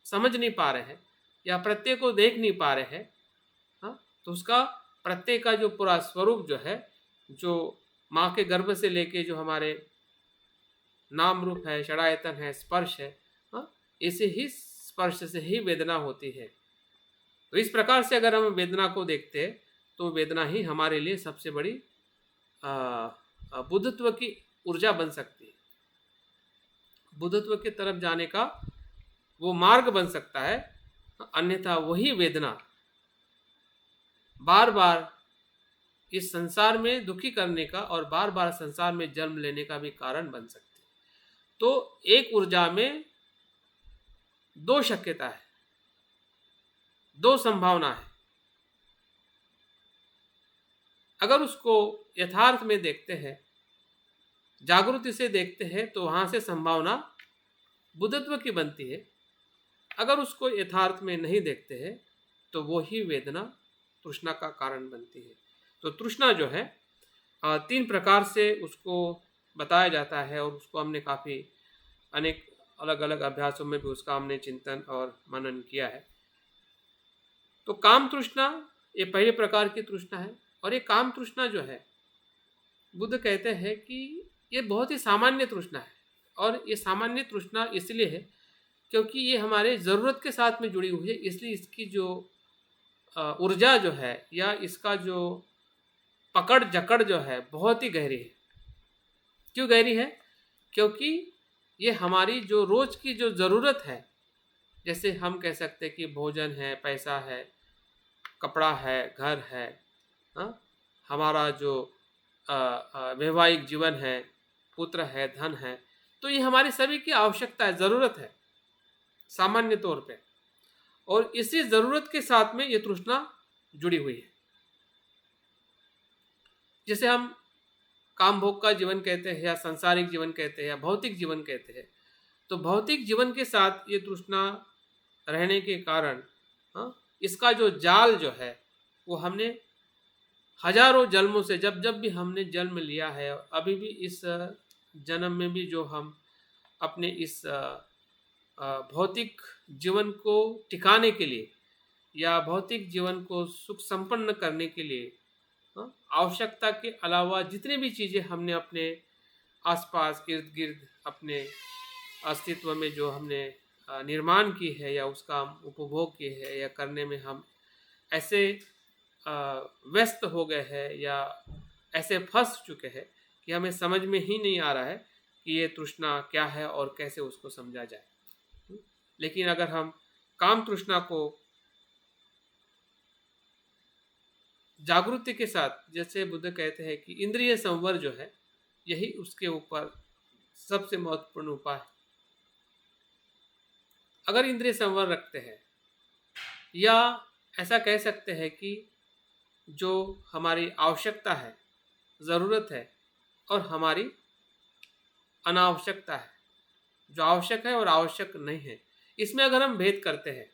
समझ नहीं पा रहे हैं या प्रत्यय को देख नहीं पा रहे हैं। हाँ, तो उसका प्रत्यय का जो पूरा स्वरूप जो है, जो माँ के गर्भ से लेके जो हमारे नाम रूप है, षडायतन है, स्पर्श है, हाँ, इसे ही स्पर्श से ही वेदना होती है। तो इस प्रकार से अगर हम वेदना को देखते हैं तो वेदना ही हमारे लिए सबसे बड़ी बुद्धत्व की ऊर्जा बन सकती है, बुद्धत्व की तरफ जाने का वो मार्ग बन सकता है। अन्यथा वही वेदना बार बार इस संसार में दुखी करने का और बार बार संसार में जन्म लेने का भी कारण बन सकती है। तो एक ऊर्जा में दो शक्यता है, दो संभावना है। अगर उसको यथार्थ में देखते हैं, जागृति से देखते हैं, तो वहां से संभावना बुद्धत्व की बनती है। अगर उसको यथार्थ में नहीं देखते हैं तो वो ही वेदना तृष्णा का कारण बनती है। तो तृष्णा जो है 3 प्रकार से उसको बताया जाता है और उसको हमने काफ़ी अनेक अलग अलग अभ्यासों में भी उसका हमने चिंतन और मनन किया है। तो काम तृष्णा ये पहले प्रकार की तृष्णा है। और ये काम तृष्णा जो है, बुद्ध कहते हैं कि ये बहुत ही सामान्य तृष्णा है। और ये सामान्य तृष्णा इसलिए है क्योंकि ये हमारे ज़रूरत के साथ में जुड़ी हुई है, इसलिए इसकी जो ऊर्जा जो है या इसका जो पकड़ जकड़ जो है बहुत ही गहरी है। क्यों गहरी है? क्योंकि ये हमारी जो रोज़ की जो ज़रूरत है, जैसे हम कह सकते हैं कि भोजन है, पैसा है, कपड़ा है, घर है, हमारा जो वैवाहिक जीवन है, पुत्र है, धन है, तो ये हमारी सभी की आवश्यकता है, ज़रूरत है सामान्य तौर पे। और इसी ज़रूरत के साथ में ये तृष्णा जुड़ी हुई है। जिसे हम काम भोग का जीवन कहते हैं या सांसारिक जीवन कहते हैं या भौतिक जीवन कहते हैं। तो भौतिक जीवन के साथ ये तृष्णा रहने के कारण इसका जो जाल जो है वो हमने हजारों जन्मों से जब जब भी हमने जन्म लिया है, अभी भी इस जन्म में भी जो हम अपने इस भौतिक जीवन को टिकाने के लिए या भौतिक जीवन को सुख संपन्न करने के लिए आवश्यकता के अलावा जितनी भी चीज़ें हमने अपने आसपास इर्द गिर्द अपने अस्तित्व में जो हमने निर्माण की है या उसका उपभोग किए है या करने में हम ऐसे व्यस्त हो गए हैं या ऐसे फंस चुके हैं कि हमें समझ में ही नहीं आ रहा है कि ये तृष्णा क्या है और कैसे उसको समझा जाए। लेकिन अगर हम काम तृष्णा को जागृति के साथ, जैसे बुद्ध कहते हैं कि इंद्रिय संवर जो है यही उसके ऊपर सबसे महत्वपूर्ण उपाय है। अगर इंद्रिय संवर रखते हैं या ऐसा कह सकते हैं कि जो हमारी आवश्यकता है, ज़रूरत है और हमारी अनावश्यकता है, जो आवश्यक है और आवश्यक नहीं है, इसमें अगर हम भेद करते हैं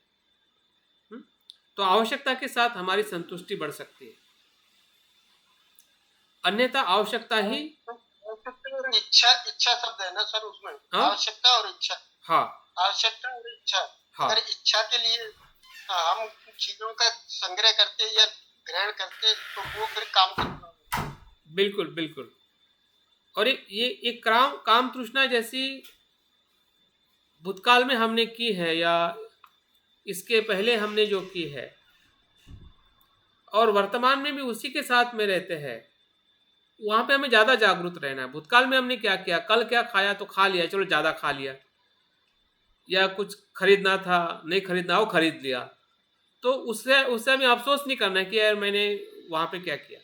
तो आवश्यकता के साथ हमारी संतुष्टि बढ़ सकती है, अन्यथा आवश्यकता ही इच्छा शब्द है ना सर उसमें। आवश्यकता और इच्छा। हाँ, आवश्यकता और इच्छा। हाँ। अगर इच्छा के लिए हम चीजों का संग्रह करते या ग्रहण करते तो वो फिर काम करता। बिल्कुल बिल्कुल। और ये काम तृष्णा जैसी भूतकाल में हमने की है या इसके पहले हमने जो की है और वर्तमान में भी उसी के साथ में रहते हैं, वहाँ पे हमें ज़्यादा जागरूक रहना है। भूतकाल में हमने क्या किया, कल क्या खाया तो खा लिया, चलो ज़्यादा खा लिया, या कुछ खरीदना था नहीं खरीदना वो खरीद लिया, तो उससे हमें अफसोस नहीं करना है कि यार मैंने वहाँ पे क्या किया।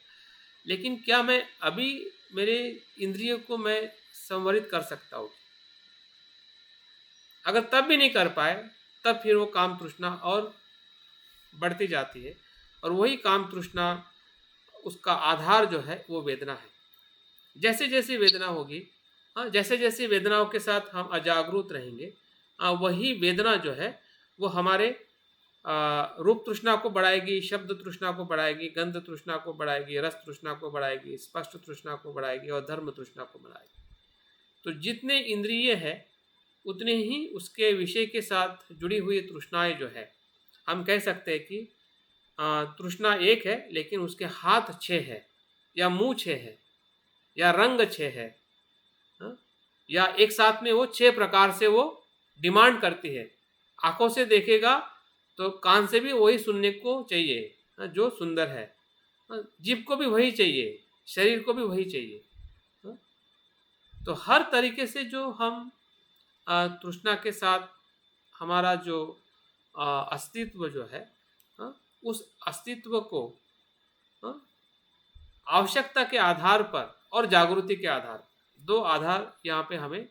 लेकिन क्या मैं अभी मेरे इंद्रियों को मैं संवरित कर सकता हूँ? अगर तब भी नहीं कर पाए तब फिर वो काम तृष्णा और बढ़ती जाती है। और वही काम तृष्णा उसका आधार जो है वो वेदना है। जैसे जैसे वेदना होगी, जैसे जैसे वेदनाओं के साथ हम अजागरूक रहेंगे, वही वेदना जो है वो हमारे रूप तृष्णा को बढ़ाएगी, शब्द तृष्णा को बढ़ाएगी, गंध तृष्णा को बढ़ाएगी, रस तृष्णा को बढ़ाएगी, स्पष्ट तृष्णा को बढ़ाएगी और धर्म तृष्णा को बढ़ाएगी। तो जितने इंद्रिय है उतने ही उसके विषय के साथ जुड़ी हुई तृष्णाएं जो है, हम कह सकते हैं कि तृष्णा एक है लेकिन उसके हाथ 6 है या मुंह 6 है या रंग 6 है, या एक साथ में वो 6 प्रकार से वो डिमांड करती है। आंखों से देखेगा तो कान से भी वही सुनने को चाहिए जो सुंदर है, जीभ को भी वही चाहिए, शरीर को भी वही चाहिए। तो हर तरीके से जो हम तृष्णा के साथ हमारा जो अस्तित्व जो है, उस अस्तित्व को हाँ? आवश्यकता के आधार पर और जागृति के आधार पर, दो आधार यहाँ पे हमें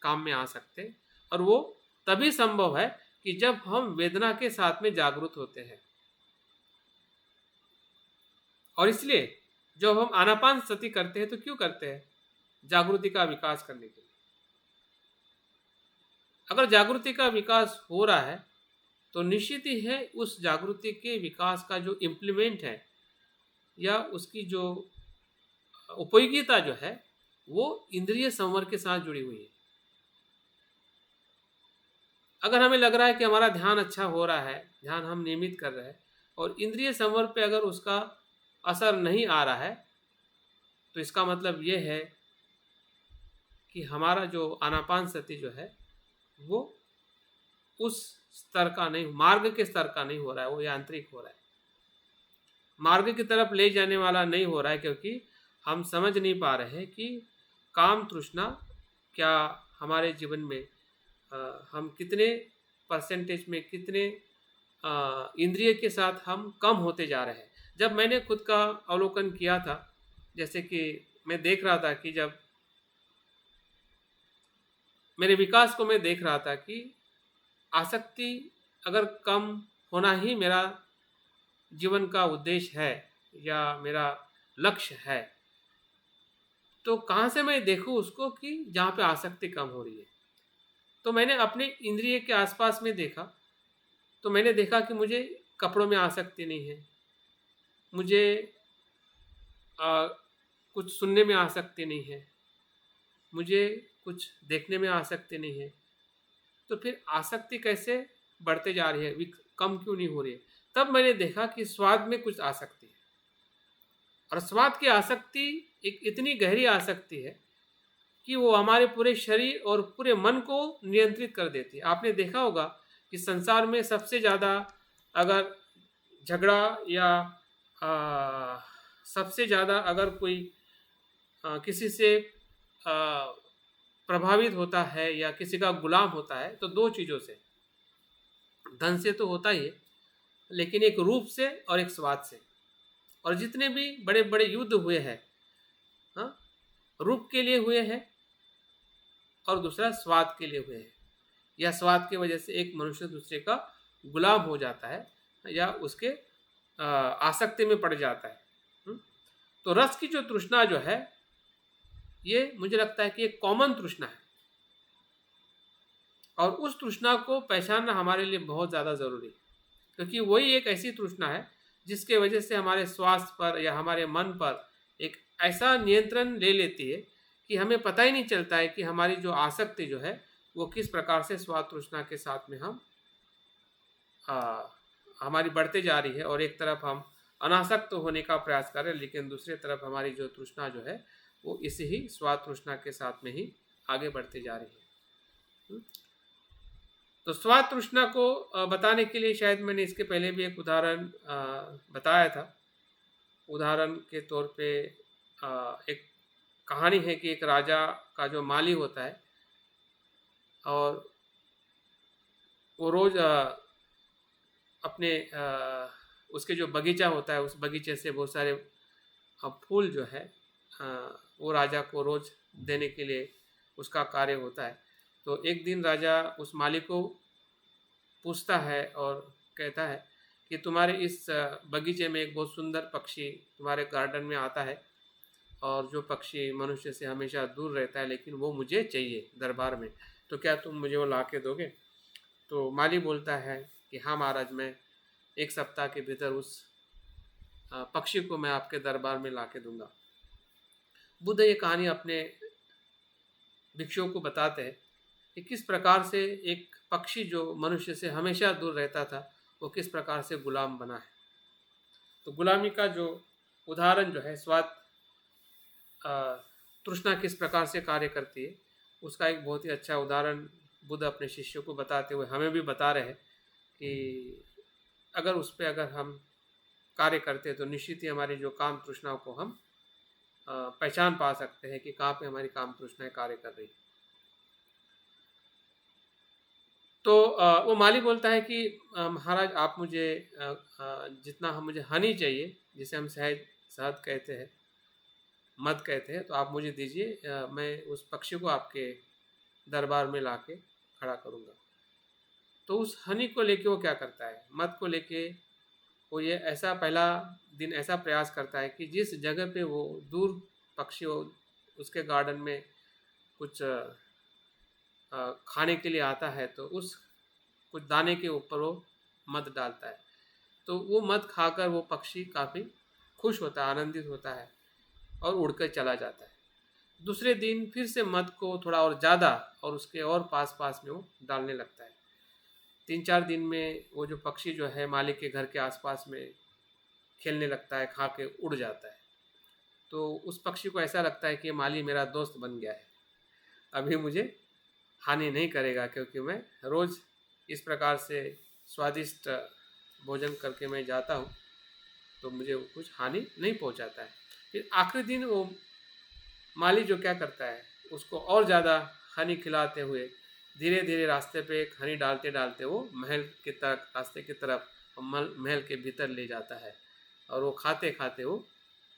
काम में आ सकते हैं, और वो तभी संभव है कि जब हम वेदना के साथ में जागरूक होते हैं। और इसलिए जब हम आनापानसति करते हैं तो क्यों करते हैं? जागृति का विकास करने के लिए। अगर जागृति का विकास हो रहा है तो निश्चित ही है उस जागृति के विकास का जो इम्प्लीमेंट है या उसकी जो उपयोगिता जो है वो इंद्रिय संवर के साथ जुड़ी हुई है। अगर हमें लग रहा है कि हमारा ध्यान अच्छा हो रहा है, ध्यान हम नियमित कर रहे हैं, और इंद्रिय संवर पे अगर उसका असर नहीं आ रहा है, तो इसका मतलब ये है कि हमारा जो आनापानसति जो है वो उस स्तर का नहीं, मार्ग के स्तर का नहीं हो रहा है, वो यांत्रिक हो रहा है, मार्ग की तरफ ले जाने वाला नहीं हो रहा है, क्योंकि हम समझ नहीं पा रहे हैं कि काम तृष्णा क्या हमारे जीवन में हम कितने परसेंटेज में, कितने इंद्रिय के साथ हम कम होते जा रहे हैं। जब मैंने खुद का अवलोकन किया था, जैसे कि मैं देख रहा था कि जब मेरे विकास को मैं देख रहा था कि आसक्ति अगर कम होना ही मेरा जीवन का उद्देश्य है या मेरा लक्ष्य है, तो कहाँ से मैं देखूँ उसको कि जहाँ पे आसक्ति कम हो रही है। तो मैंने अपने इंद्रिय के आसपास में देखा, तो मैंने देखा कि मुझे कपड़ों में आसक्ति नहीं है, मुझे कुछ सुनने में आसक्ति नहीं है, मुझे कुछ देखने में आसक्ति नहीं है। तो फिर आसक्ति कैसे बढ़ते जा रही है, कम क्यों नहीं हो रही है? तब मैंने देखा कि स्वाद में कुछ आसक्ति है, और स्वाद की आसक्ति एक इतनी गहरी आसक्ति है कि वो हमारे पूरे शरीर और पूरे मन को नियंत्रित कर देती है। आपने देखा होगा कि संसार में सबसे ज़्यादा अगर झगड़ा या सबसे ज़्यादा अगर कोई किसी से प्रभावित होता है या किसी का गुलाम होता है, तो दो चीज़ों से, धन से तो होता ही है, लेकिन एक रूप से और एक स्वाद से। और जितने भी बड़े बड़े युद्ध हुए हैं, हाँ, रूप के लिए हुए हैं और दूसरा स्वाद के लिए हुए हैं, या स्वाद की वजह से एक मनुष्य दूसरे का गुलाम हो जाता है या उसके आसक्ति में पड़ जाता है। तो रस की जो तृष्णा जो है, ये मुझे लगता है कि एक कॉमन तृष्णा है, और उस तृष्णा को पहचानना हमारे लिए बहुत ज़्यादा ज़रूरी है, क्योंकि वही एक ऐसी तृष्णा है जिसके वजह से हमारे स्वास्थ्य पर या हमारे मन पर एक ऐसा नियंत्रण ले लेती है कि हमें पता ही नहीं चलता है कि हमारी जो आसक्ति जो है वो किस प्रकार से स्वाद तृष्णा के साथ में हम हमारी बढ़ते जा रही है, और एक तरफ हम अनासक्त होने का प्रयास कर रहे हैं, लेकिन दूसरी तरफ हमारी जो तृष्णा जो है वो इसी ही स्वाद तृष्णा के साथ में ही आगे बढ़ते जा रही है। तो स्वाद तृष्णा को बताने के लिए शायद मैंने इसके पहले भी एक उदाहरण बताया था। उदाहरण के तौर पे एक कहानी है कि एक राजा का जो माली होता है, और वो रोज़ अपने उसके जो बगीचा होता है, उस बगीचे से बहुत सारे फूल जो है वो राजा को रोज़ देने के लिए उसका कार्य होता है। तो एक दिन राजा उस माली को पूछता है और कहता है कि तुम्हारे इस बगीचे में एक बहुत सुंदर पक्षी तुम्हारे गार्डन में आता है, और जो पक्षी मनुष्य से हमेशा दूर रहता है, लेकिन वो मुझे चाहिए दरबार में, तो क्या तुम मुझे वो ला के दोगे? तो माली बोलता है कि हाँ महाराज, मैं एक सप्ताह के भीतर उस पक्षी को मैं आपके दरबार में ला के दूंगा। बुद्ध ये कहानी अपने भिक्षुओं को बताते हैं कि किस प्रकार से एक पक्षी जो मनुष्य से हमेशा दूर रहता था, वो किस प्रकार से गुलाम बना है। तो गुलामी का जो उदाहरण जो है, स्वाद तृष्णा किस प्रकार से कार्य करती है, उसका एक बहुत ही अच्छा उदाहरण बुद्ध अपने शिष्यों को बताते हुए हमें भी बता रहे हैं कि अगर उस पर अगर हम कार्य करते हैं तो निश्चित ही हमारी जो काम तृष्णाओं को हम पहचान पा सकते हैं कि कहाँ पे हमारी काम तृष्णाएं कार्य कर रही है। तो वो माली बोलता है कि महाराज आप मुझे जितना हम मुझे हनी चाहिए, जिसे हम शहद कहते हैं, मध कहते हैं, तो आप मुझे दीजिए, मैं उस पक्षी को आपके दरबार में लाके खड़ा करूँगा। तो उस हनी को लेके वो क्या करता है, मध को लेके वो ये ऐसा पहला दिन ऐसा प्रयास करता है कि जिस जगह पे वो दूर पक्षी उसके गार्डन में कुछ खाने के लिए आता है, तो उस कुछ दाने के ऊपर वो मध डालता है। तो वो मध खाकर वो पक्षी काफ़ी खुश होता है, आनंदित होता है और उड़कर चला जाता है। दूसरे दिन फिर से मध को थोड़ा और ज़्यादा और उसके और पास पास में वो डालने लगता है। 3-4 दिन में वो जो पक्षी जो है मालिक के घर के आसपास में खेलने लगता है, खा के उड़ जाता है। तो उस पक्षी को ऐसा लगता है कि माली मेरा दोस्त बन गया है, अभी मुझे हानि नहीं करेगा, क्योंकि मैं रोज़ इस प्रकार से स्वादिष्ट भोजन करके मैं जाता हूँ, तो मुझे कुछ हानि नहीं पहुँचाता है। फिर आखिरी दिन वो माली जो क्या करता है, उसको और ज़्यादा हनी खिलाते हुए धीरे धीरे रास्ते पे एक हनी डालते डालते वो महल की तरफ, रास्ते की तरफ, महल के भीतर ले जाता है। और वो खाते खाते वो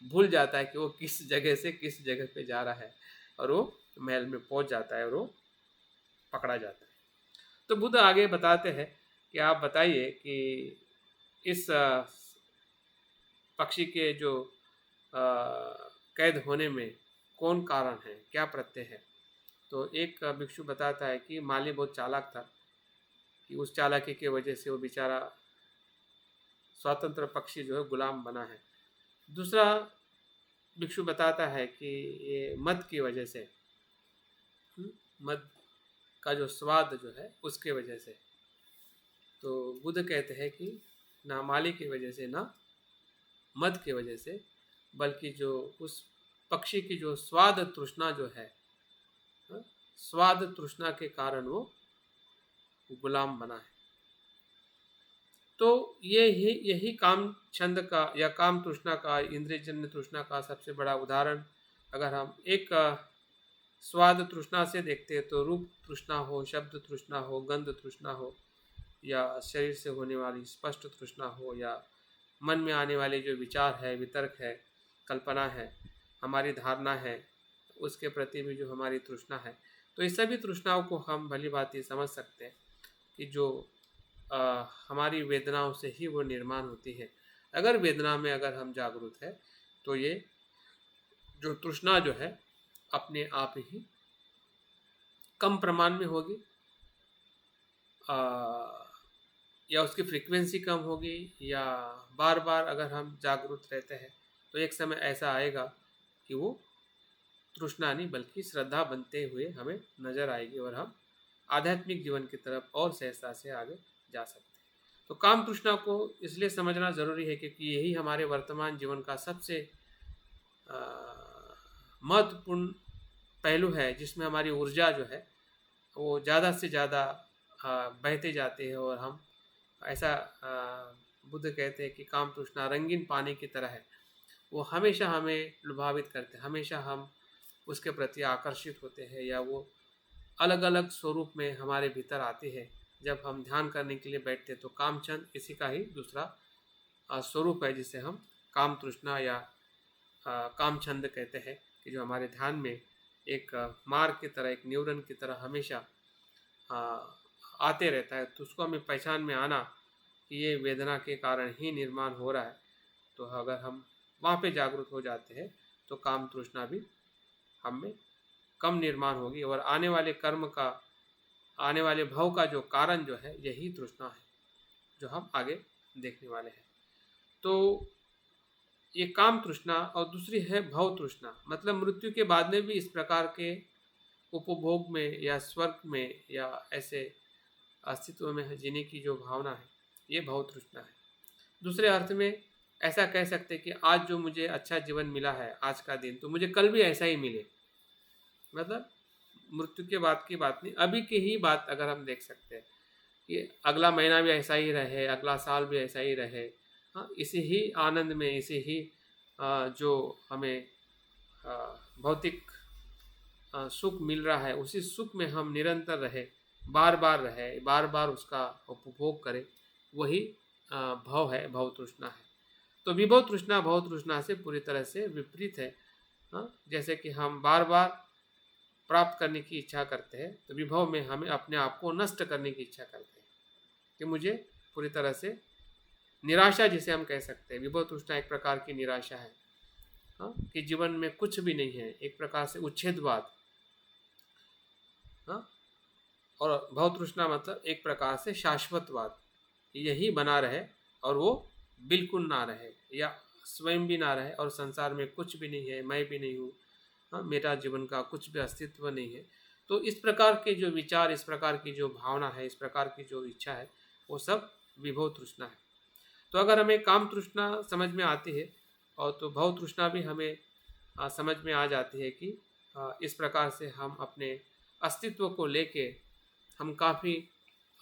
भूल जाता है कि वो किस जगह से किस जगह पे जा रहा है, और वो महल में पहुंच जाता है और वो पकड़ा जाता है। तो बुद्ध आगे बताते हैं कि आप बताइए कि इस पक्षी के जो कैद होने में कौन कारण है, क्या प्रत्यय है। तो एक भिक्षु बताता है कि माली बहुत चालाक था, कि उस चालाकी की वजह से वो बेचारा स्वतंत्र पक्षी जो है गुलाम बना है। दूसरा भिक्षु बताता है कि ये मद की वजह से, मद का जो स्वाद जो है उसके वजह से। तो बुद्ध कहते हैं कि ना माली की वजह से ना मद की वजह से, बल्कि जो उस पक्षी की जो स्वाद तृष्णा जो है, स्वाद तृष्णा के कारण वो गुलाम बना है। तो यही काम छंद का या काम तृष्णा का, इंद्रियजन्य तृष्णा का सबसे बड़ा उदाहरण अगर हम एक स्वाद तृष्णा से देखते हैं, तो रूप तृष्णा हो, शब्द तृष्णा हो, गंध तृष्णा हो, या शरीर से होने वाली स्पष्ट तृष्णा हो, या मन में आने वाले जो विचार है, वितर्क है, कल्पना है, हमारी धारणा है, उसके प्रति भी जो हमारी तृष्णा है। तो इस सभी तृष्णाओं को हम भली भांति समझ सकते हैं कि जो हमारी वेदनाओं से ही वो निर्माण होती है। अगर वेदना में अगर हम जागरूक है, तो ये जो तृष्णा जो है अपने आप ही कम प्रमाण में होगी, या उसकी फ्रीक्वेंसी कम होगी, या बार बार अगर हम जागरूक रहते हैं तो एक समय ऐसा आएगा कि वो तृष्णा नहीं बल्कि श्रद्धा बनते हुए हमें नज़र आएगी, और हम आध्यात्मिक जीवन की तरफ और सहजता से आगे जा सकते हैं। तो काम तृष्णा को इसलिए समझना ज़रूरी है क्योंकि यही हमारे वर्तमान जीवन का सबसे महत्वपूर्ण पहलू है, जिसमें हमारी ऊर्जा जो है वो ज़्यादा से ज़्यादा बहते जाते हैं, और हम ऐसा बुद्ध कहते हैं कि काम तृष्णा रंगीन पानी की तरह है, वो हमेशा हमें लुभावित करते हैं, हमेशा हम उसके प्रति आकर्षित होते हैं, या वो अलग अलग स्वरूप में हमारे भीतर आती है। जब हम ध्यान करने के लिए बैठते हैं तो कामचंद इसी का ही दूसरा स्वरूप है, जिसे हम काम तृष्णा या कामचंद कहते हैं, कि जो हमारे ध्यान में एक मार्ग की तरह, एक न्यूरन की तरह हमेशा आते रहता है। तो उसको हमें पहचान में आना कि ये वेदना के कारण ही निर्माण हो रहा है, तो अगर हम वहाँ पे जागरूक हो जाते हैं तो काम तृष्णा भी हम में कम निर्माण होगी, और आने वाले कर्म का, आने वाले भव का जो कारण जो है यही तृष्णा है, जो हम आगे देखने वाले हैं। तो ये काम तृष्णा, और दूसरी है भव तृष्णा, मतलब मृत्यु के बाद में भी इस प्रकार के उपभोग में या स्वर्ग में या ऐसे अस्तित्व में जीने की जो भावना है, ये भव तृष्णा है। दूसरे अर्थ में ऐसा कह सकते हैं कि आज जो मुझे अच्छा जीवन मिला है, आज का दिन, तो मुझे कल भी ऐसा ही मिले, मतलब मृत्यु के बाद की बात नहीं, अभी की ही बात अगर हम देख सकते हैं कि अगला महीना भी ऐसा ही रहे, अगला साल भी ऐसा ही रहे, हाँ, इसी ही आनंद में, इसी ही जो हमें भौतिक सुख मिल रहा है, उसी सुख में हम निरंतर रहे, बार बार रहे, बार बार उसका उपभोग करे, वही भव है, भव तृष्णा है। तो विभव तृष्णा भव तृष्णा से पूरी तरह से विपरीत है। जैसे कि हम बार बार प्राप्त करने की इच्छा करते हैं, तो विभव में हमें अपने आप को नष्ट करने की इच्छा करते हैं कि मुझे पूरी तरह से निराशा जिसे हम कह सकते हैं, विभव तृष्णा एक प्रकार की निराशा है। कि जीवन में कुछ भी नहीं है, एक प्रकार से उच्छेदवाद। और भव तृष्णा मतलब एक प्रकार से शाश्वतवाद, यही बना रहे और वो बिल्कुल ना रहे, या स्वयं भी ना रहे और संसार में कुछ भी नहीं है, मैं भी नहीं हूँ, मेरा जीवन का कुछ भी अस्तित्व नहीं है। तो इस प्रकार के जो विचार, इस प्रकार की जो भावना है, इस प्रकार की जो इच्छा है, वो सब विभव तृष्णा है। तो अगर हमें काम तृष्णा समझ में आती है और तो भव तृष्णा भी हमें समझ में आ जाती है कि इस प्रकार से हम अपने अस्तित्व को लेके हम काफ़ी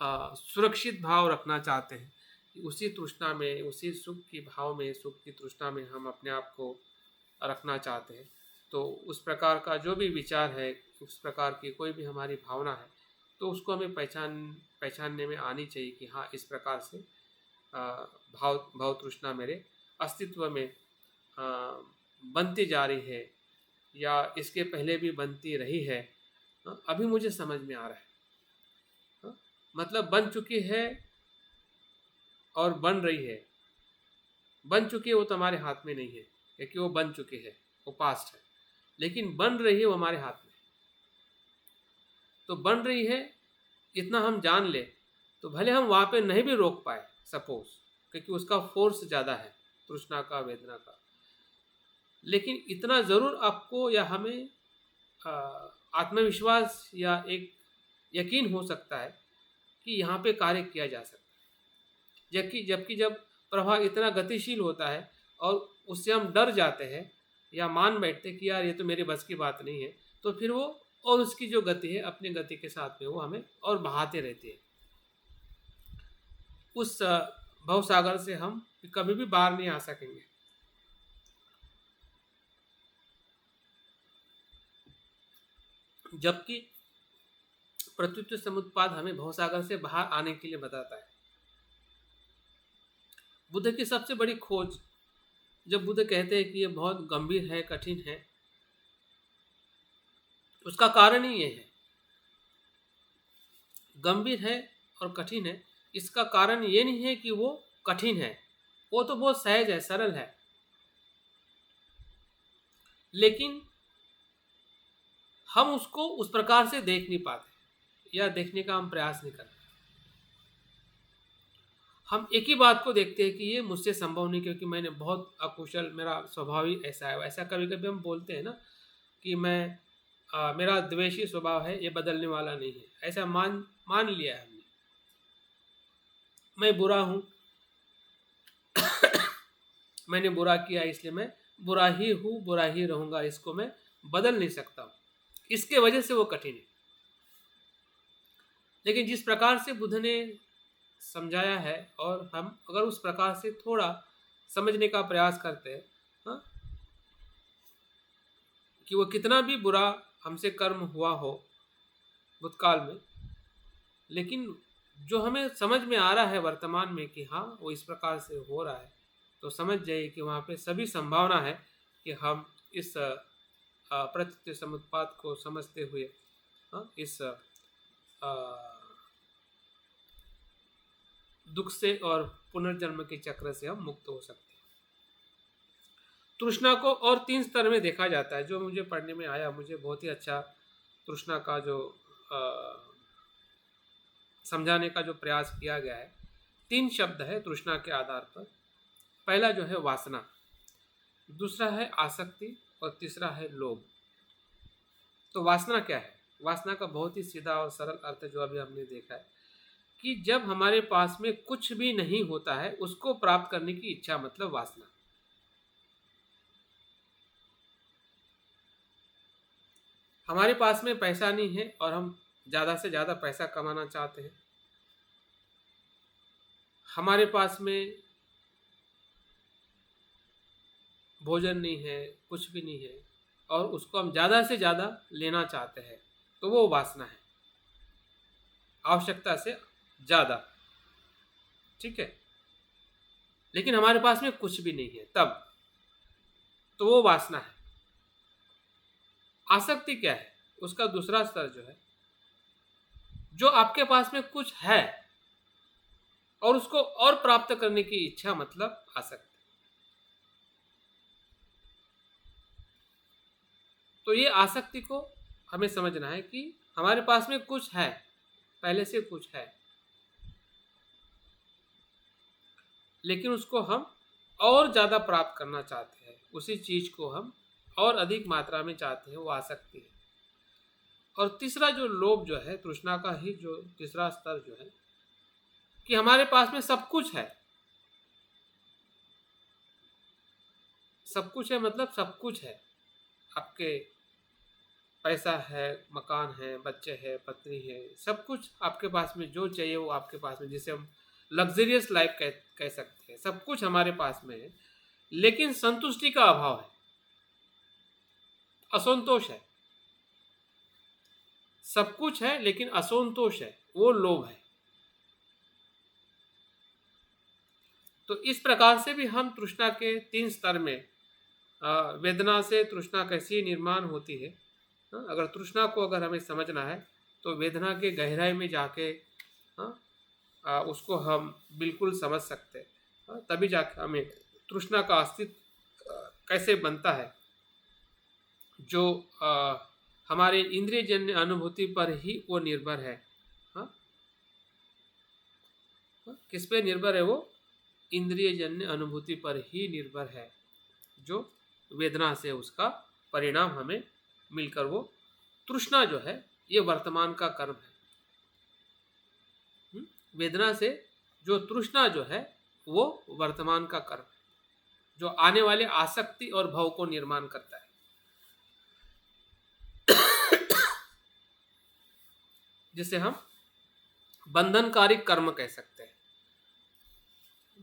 सुरक्षित भाव रखना चाहते हैं, कि उसी तृष्णा में, उसी सुख की भाव में, सुख की तृष्णा में हम अपने आप को रखना चाहते हैं। तो उस प्रकार का जो भी विचार है, उस प्रकार की कोई भी हमारी भावना है, तो उसको हमें पहचानने में आनी चाहिए कि हाँ, इस प्रकार से भाव तृष्णा मेरे अस्तित्व में बनती जा रही है, या इसके पहले भी बनती रही है, अभी मुझे समझ में आ रहा है। मतलब बन चुकी है और बन रही है। बन चुकी है वो तो हमारे हाथ में नहीं है, क्योंकि वो बन चुकी है, वो पास्ट है। लेकिन बन रही है वो हमारे हाथ में। तो बन रही है इतना हम जान ले, तो भले हम वहाँ पे नहीं भी रोक पाए सपोज, क्योंकि उसका फोर्स ज़्यादा है तृष्णा का, वेदना का, लेकिन इतना ज़रूर आपको या हमें आत्मविश्वास या एक यकीन हो सकता है कि यहाँ पे कार्य किया जा सकता है। जबकि जब प्रवाह इतना गतिशील होता है और उससे हम डर जाते हैं या मान बैठते हैं कि यार ये तो मेरे बस की बात नहीं है, तो फिर वो और उसकी जो गति है, अपनी गति के साथ में वो हमें और बहाते रहती है। उस भवसागर से हम कभी भी बाहर नहीं आ सकेंगे। जबकि प्रत्युत्तर समुत्पाद हमें भवसागर से बाहर आने के लिए बताता है। बुद्ध की सबसे बड़ी खोज, जब बुद्ध कहते हैं कि ये बहुत गंभीर है, कठिन है, उसका कारण ही ये है। गंभीर है और कठिन है, इसका कारण ये नहीं है कि वो कठिन है, वो तो बहुत सहज है, सरल है, लेकिन हम उसको उस प्रकार से देख नहीं पाते या देखने का हम प्रयास नहीं करते। हम एक ही बात को देखते हैं कि ये मुझसे संभव नहीं, क्योंकि मैंने बहुत अकुशल, मेरा स्वभाव ही ऐसा है। ऐसा कभी कभी हम बोलते हैं ना कि मेरा द्वेषी स्वभाव है, ये बदलने वाला नहीं है, ऐसा मान लिया है हमने। मैं बुरा हूँ मैंने बुरा किया इसलिए मैं बुरा ही हूँ, बुरा ही रहूँगा, इसको मैं बदल नहीं सकता हूँ। इसके वजह से वो कठिन है। लेकिन जिस प्रकार से बुद्ध ने समझाया है, और हम अगर उस प्रकार से थोड़ा समझने का प्रयास करते हैं, कि वो कितना भी बुरा हमसे कर्म हुआ हो भूतकाल में, लेकिन जो हमें समझ में आ रहा है वर्तमान में कि हाँ वो इस प्रकार से हो रहा है, तो समझ जाइए कि वहाँ पे सभी संभावना है कि हम इस प्रत्युत्तर समुत्पाद को समझते हुए इस दुख से और पुनर्जन्म के चक्र से हम मुक्त हो सकते हैं। तृष्णा को और 3 स्तर में देखा जाता है, जो मुझे पढ़ने में आया, मुझे बहुत ही अच्छा तृष्णा का जो समझाने का जो प्रयास किया गया है। 3 शब्द है तृष्णा के आधार पर। पहला जो है वासना, दूसरा है आसक्ति और तीसरा है लोभ। तो वासना क्या है? वासना का बहुत ही सीधा और सरल अर्थ जो अभी हमने देखा है कि जब हमारे पास में कुछ भी नहीं होता है, उसको प्राप्त करने की इच्छा, मतलब वासना। हमारे पास में पैसा नहीं है और हम ज़्यादा से ज़्यादा पैसा कमाना चाहते हैं। हमारे पास में भोजन नहीं है, कुछ भी नहीं है, और उसको हम ज़्यादा से ज़्यादा लेना चाहते हैं, तो वो वासना है। आवश्यकता से ज़्यादा, ठीक है। लेकिन हमारे पास में कुछ भी नहीं है तब, तो वो वासना है। आसक्ति क्या है? उसका दूसरा स्तर जो है, जो आपके पास में कुछ है और उसको और प्राप्त करने की इच्छा, मतलब आसक्ति। तो ये आसक्ति को हमें समझना है कि हमारे पास में कुछ है, पहले से कुछ है, लेकिन उसको हम और ज़्यादा प्राप्त करना चाहते हैं, उसी चीज़ को हम और अधिक मात्रा में चाहते हैं, वो आसक्ति है। और तीसरा जो लोभ जो है, तृष्णा का ही जो तीसरा स्तर जो है, कि हमारे पास में सब कुछ है। सब कुछ है मतलब सब कुछ है, आपके पैसा है, मकान है, बच्चे हैं, पत्नी है, सब कुछ आपके पास में जो चाहिए वो आपके पास में, जिसे हम लग्जरियस लाइफ कह सकते हैं। सब कुछ हमारे पास में है, लेकिन संतुष्टि का अभाव है, असंतोष है। सब कुछ है लेकिन असंतोष है, वो लोभ है। तो इस प्रकार से भी हम तृष्णा के 3 स्तर में, वेदना से तृष्णा कैसी निर्माण होती है, अगर तृष्णा को अगर हमें समझना है तो वेदना के गहराई में जाके उसको हम बिल्कुल समझ सकते हैं। तभी जाके हमें तृष्णा का अस्तित्व कैसे बनता है, जो हमारे इंद्रियजन्य अनुभूति पर ही वो निर्भर है। किस पे निर्भर है? वो इंद्रियजन्य अनुभूति पर ही निर्भर है, जो वेदना से उसका परिणाम हमें मिलकर, वो तृष्णा जो है ये वर्तमान का कर्म है। वेदना से जो तृष्णा जो है वो वर्तमान का कर्म है, जो आने वाले आसक्ति और भव को निर्माण करता है। जिसे हम बंधनकारी कर्म कह सकते हैं।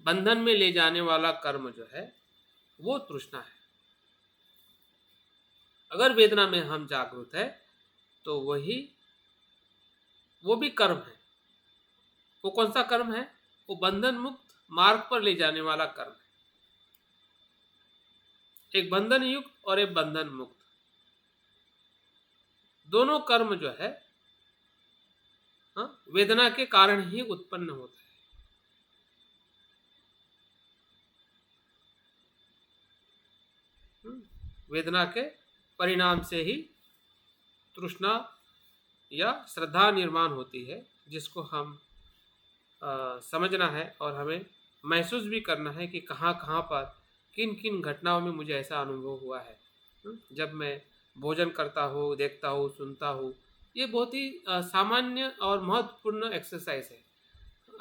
बंधन में ले जाने वाला कर्म जो है वो तृष्णा है। अगर वेदना में हम जागरूक है तो वो भी कर्म है। वो कौन सा कर्म है? वो बंधन मुक्त मार्ग पर ले जाने वाला कर्म है। एक बंधन युक्त और एक बंधन मुक्त, दोनों कर्म जो है वेदना के कारण ही उत्पन्न होता है। वेदना के परिणाम से ही तृष्णा या श्रद्धा निर्माण होती है, जिसको हम समझना है और हमें महसूस भी करना है कि कहाँ कहाँ पर किन किन घटनाओं में मुझे ऐसा अनुभव हुआ है। जब मैं भोजन करता हूँ, देखता हूँ, सुनता हूँ, ये बहुत ही सामान्य और महत्वपूर्ण एक्सरसाइज है।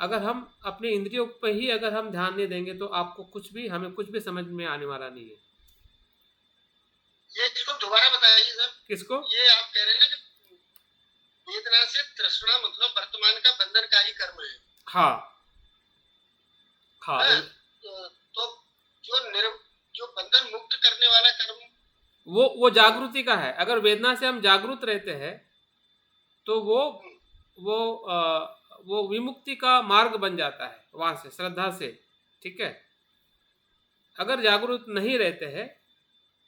अगर हम अपने इंद्रियों पर ही अगर हम ध्यान नहीं देंगे तो आपको हमें कुछ भी समझ में आने वाला नहीं है। ये इसको दोबारा बताइए सर। किसको? ये आप कह रहे हैं ना कि वेदना से तृष्णा मतलब वर्तमान का बंधनकारी कर्म है। हाँ। तो जो बंधन मुक्त करने वाला कर्म, वो जागृति का है। अगर वेदना से हम जागरूक रहते हैं तो वो विमुक्ति का मार्ग बन जाता है वहां से, श्रद्धा से। ठीक है। अगर जागरूक नहीं रहते हैं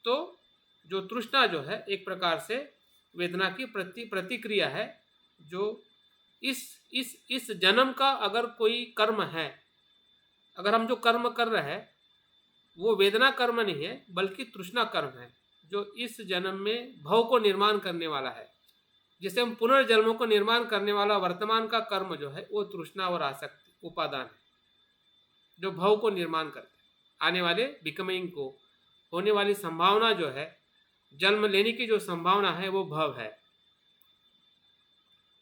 तो जो तृष्णा जो है एक प्रकार से वेदना की प्रतिक्रिया है, जो इस जन्म का अगर कोई कर्म है, अगर हम जो कर्म कर रहे हैं वो वेदना कर्म नहीं है बल्कि तृष्णा कर्म है, जो इस जन्म में भव को निर्माण करने वाला है। जिसे हम पुनर्जन्मों को निर्माण करने वाला वर्तमान का कर्म जो है वो तृष्णा और आसक्ति उपादान है, जो भव को निर्माण करते हैं। आने वाले बिकमिंग को होने वाली संभावना जो है, जन्म लेने की जो संभावना है वो भव है।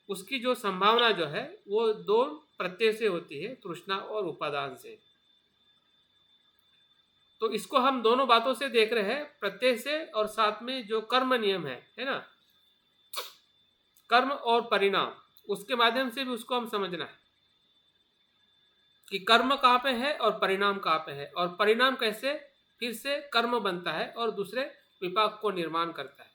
उसकी जो संभावना जो है वो दो प्रत्यय से होती है, तृष्णा और उपादान से। तो इसको हम दोनों बातों से देख रहे हैं, प्रत्यय से और साथ में जो कर्म नियम है ना, कर्म और परिणाम, उसके माध्यम से भी उसको हम समझना है कि कर्म कहाँ पे है और परिणाम कहाँ पे है, और परिणाम कैसे फिर से कर्म बनता है और दूसरे विपाक को निर्माण करता है।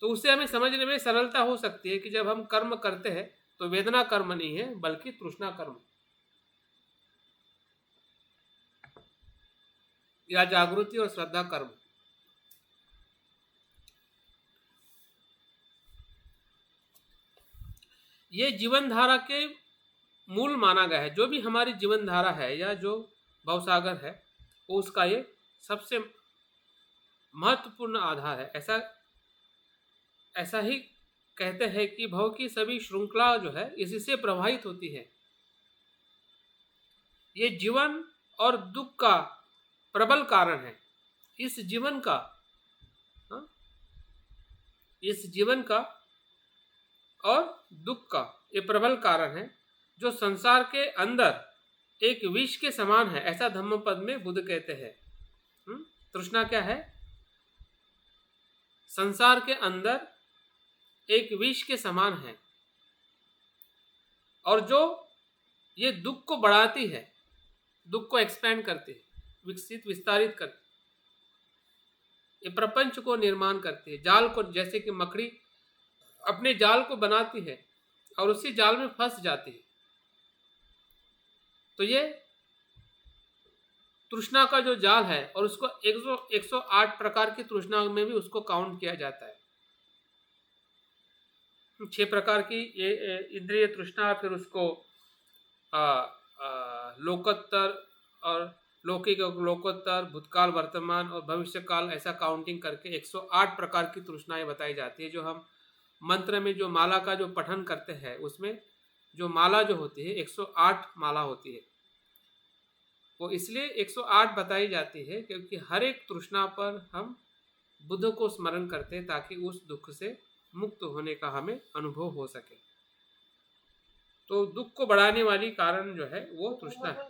तो उससे हमें समझने में सरलता हो सकती है कि जब हम कर्म करते हैं तो वेदना कर्म नहीं है बल्कि तृष्णा कर्म या जागृति और श्रद्धा कर्म। ये जीवन धारा के मूल माना गया है। जो भी हमारी जीवन धारा है या जो भवसागर है वो उसका ये सबसे महत्वपूर्ण आधार है। ऐसा ही कहते हैं कि भव की सभी श्रृंखला जो है इसी से प्रभावित होती है। ये जीवन और दुख का प्रबल कारण है। इस जीवन का और दुख का ये प्रबल कारण है जो संसार के अंदर एक विष के समान है, ऐसा धम्मपद में बुद्ध कहते हैं। तृष्णा क्या है? संसार के अंदर एक विष के समान है और जो ये दुख को बढ़ाती है, दुख को एक्सपेंड करती है, विस्तारित करती है, ये प्रपंच को निर्माण करती है। जाल को, जैसे कि मकड़ी अपने जाल को बनाती है और उसी जाल में फंस जाती है। तो ये तृष्णा का जो जाल है और उसको 108 प्रकार की तृष्णा में भी उसको काउंट किया जाता है। 6 प्रकार की ये इंद्रिय तृष्णा, फिर उसको लोकोत्तर और लौकिक, लोकोत्तर, भूतकाल, वर्तमान और भविष्य काल, ऐसा काउंटिंग करके 108 प्रकार की तृष्णाएं बताई जाती है। जो हम मंत्र में जो माला का जो पठन करते हैं उसमें जो माला जो होती है 108 माला होती है। वो इसलिए 108 बताई जाती है क्योंकि हर एक तृष्णा पर हम बुद्ध को स्मरण करते हैं ताकि उस दुख से मुक्त होने का हमें अनुभव हो सके। तो दुख को बढ़ाने वाली कारण जो है वो तृष्णा है।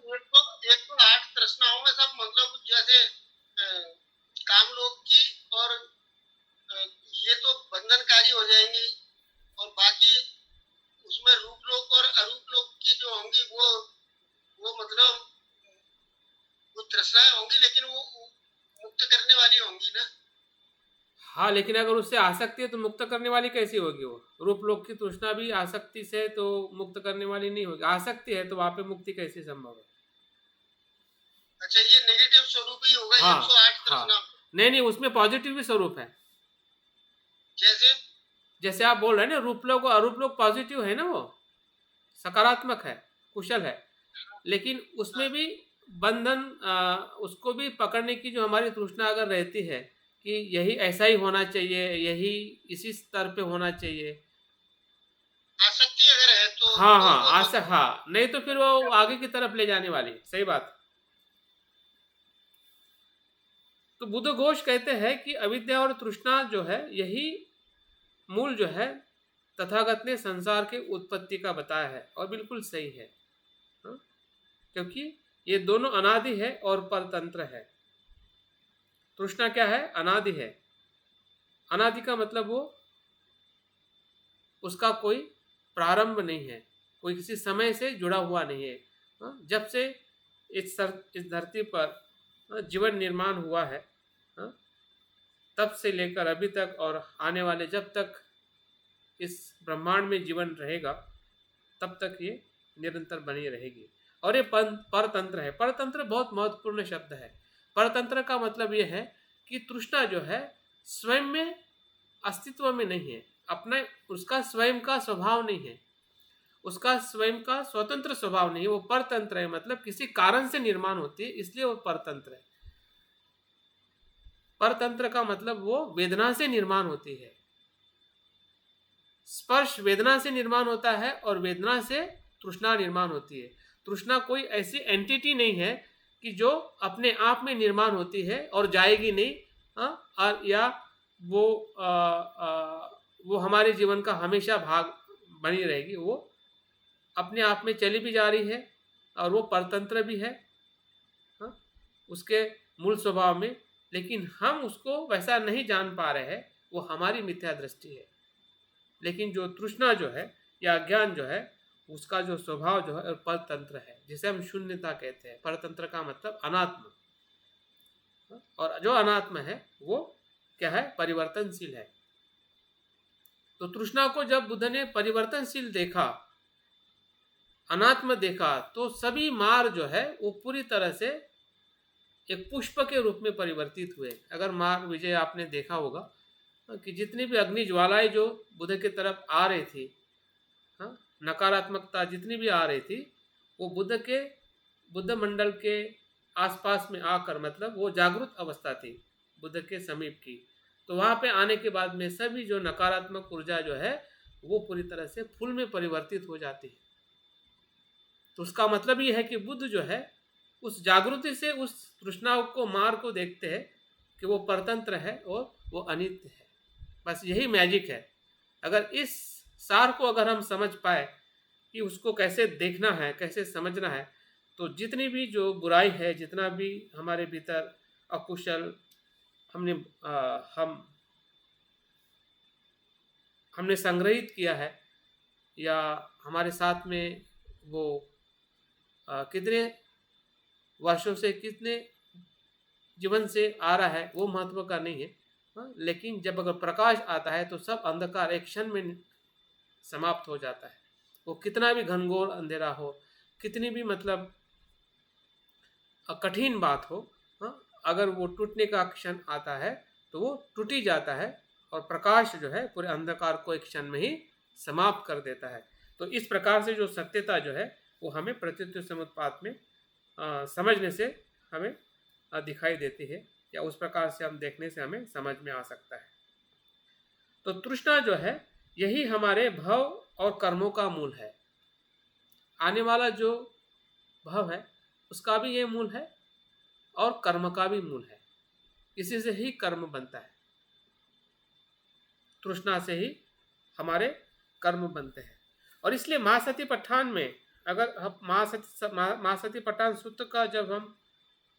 108 तृष्णाओं में सब मतलब जैसे काम लोग की और ये तो बंधनकारी हो जाएंगी और बाकी उसमें रूप लोक और अरूप लोक की जो होंगी वो मतलब वो तृष्णाएं होंगी, लेकिन वो मुक्त करने वाली होंगी ना। हाँ, लेकिन अगर उससे आसक्ति है तो मुक्त करने वाली कैसी होगी? वो रूप लोक की तृष्णा भी आसक्ति से तो मुक्त करने वाली नहीं होगी। आसक्ति है तो वहां पे मुक्ति कैसे संभव है? अच्छा, ये नेगेटिव स्वरूप ही होगा। हाँ, 108 तृष्णा। हाँ, नहीं, उसमें पॉजिटिव भी स्वरूप है। जैसे आप बोल रहे हैं ना, रूप लोक और अरूप लोक पॉजिटिव है ना, वो सकारात्मक है, कुशल है, लेकिन उसमें भी बंधन, उसको भी पकड़ने की जो हमारी तृष्णा अगर रहती है कि यही ऐसा ही होना चाहिए, यही इसी स्तर पे होना चाहिए, आसक्ति अगर है तो हाँ, नहीं तो फिर वो आगे की तरफ ले जाने वाली। सही बात। तो बुद्ध घोष कहते हैं कि अविद्या और तृष्णा जो है यही मूल जो है तथागत ने संसार के उत्पत्ति का बताया है और बिल्कुल सही है। क्योंकि ये दोनों अनादि है और परतंत्र है। तृष्णा क्या है? अनादि है। अनादि का मतलब वो उसका कोई प्रारंभ नहीं है, कोई किसी समय से जुड़ा हुआ नहीं है। जब से इस धरती पर जीवन निर्माण हुआ है तब से लेकर अभी तक और आने वाले जब तक इस ब्रह्मांड में जीवन रहेगा तब तक ये निरंतर बनी रहेगी। और ये परतंत्र है। परतंत्र बहुत महत्वपूर्ण शब्द है। परतंत्र का मतलब ये है कि तृष्णा जो है स्वयं में अस्तित्व में नहीं है, अपना उसका स्वयं का स्वभाव नहीं है, उसका स्वयं का स्वतंत्र स्वभाव नहीं है। वो परतंत्र है, मतलब किसी कारण से निर्माण होती है, इसलिए वो परतंत्र है। परतंत्र का मतलब वो वेदना से निर्माण होती है। स्पर्श वेदना से निर्माण होता है और वेदना से तृष्णा निर्माण होती है। तृष्णा कोई ऐसी एंटिटी नहीं है कि जो अपने आप में निर्माण होती है और जाएगी नहीं, और या वो हमारे जीवन का हमेशा भाग बनी रहेगी। वो अपने आप में चली भी जा रही है और वो परतंत्र भी है उसके मूल स्वभाव में, लेकिन हम उसको वैसा नहीं जान पा रहे हैं। वो हमारी मिथ्या दृष्टि है। लेकिन जो तृष्णा जो है या अज्ञान जो है उसका जो स्वभाव जो है परतंत्र है, जिसे हम शून्यता कहते हैं। परतंत्र का मतलब अनात्म, और जो अनात्म है वो क्या है? परिवर्तनशील है। तो तृष्णा को जब बुद्ध ने परिवर्तनशील देखा, अनात्म देखा, तो सभी मार्ग जो है वो पूरी तरह से एक पुष्प के रूप में परिवर्तित हुए। अगर मार्ग विजय आपने देखा होगा कि जितनी भी अग्नि ज्वालाएं जो बुद्ध की तरफ आ रही थी, हाँ, नकारात्मकता जितनी भी आ रही थी, वो बुद्ध मंडल के आसपास में आकर, मतलब वो जागृत अवस्था थी बुद्ध के समीप की, तो वहाँ पे आने के बाद में सभी जो नकारात्मक ऊर्जा जो है वो पूरी तरह से फूल में परिवर्तित हो जाती है। तो उसका मतलब ये है कि बुद्ध जो है उस जागृति से उस तृष्णा को, मार को देखते हैं कि वो परतंत्र है और वो अनित्य है। बस यही मैजिक है। अगर इस सार को अगर हम समझ पाए कि उसको कैसे देखना है, कैसे समझना है, तो जितनी भी जो बुराई है, जितना भी हमारे भीतर अकुशल हमने संग्रहित किया है, या हमारे साथ में वो कितने वर्षों से, कितने जीवन से आ रहा है, वो महत्व का नहीं है। लेकिन जब अगर प्रकाश आता है तो सब अंधकार एक क्षण में समाप्त हो जाता है। वो कितना भी घनघोर अंधेरा हो, कितनी भी मतलब कठिन बात हो, अगर वो टूटने का क्षण आता है तो वो टूट ही जाता है, और प्रकाश जो है पूरे अंधकार को एक क्षण में ही समाप्त कर देता है। तो इस प्रकार से जो सत्यता जो है वो हमें प्रतीत्व समुत्पाद में समझने से हमें दिखाई देती है, या उस प्रकार से हम देखने से हमें समझ में आ सकता है। तो तृष्णा जो है यही हमारे भव और कर्मों का मूल है। आने वाला जो भव है उसका भी ये मूल है, और कर्म का भी मूल है। इसी से ही कर्म बनता है, तृष्णा से ही हमारे कर्म बनते हैं। और इसलिए महासती पठान में, अगर हम महासती पठान सूत्र का जब हम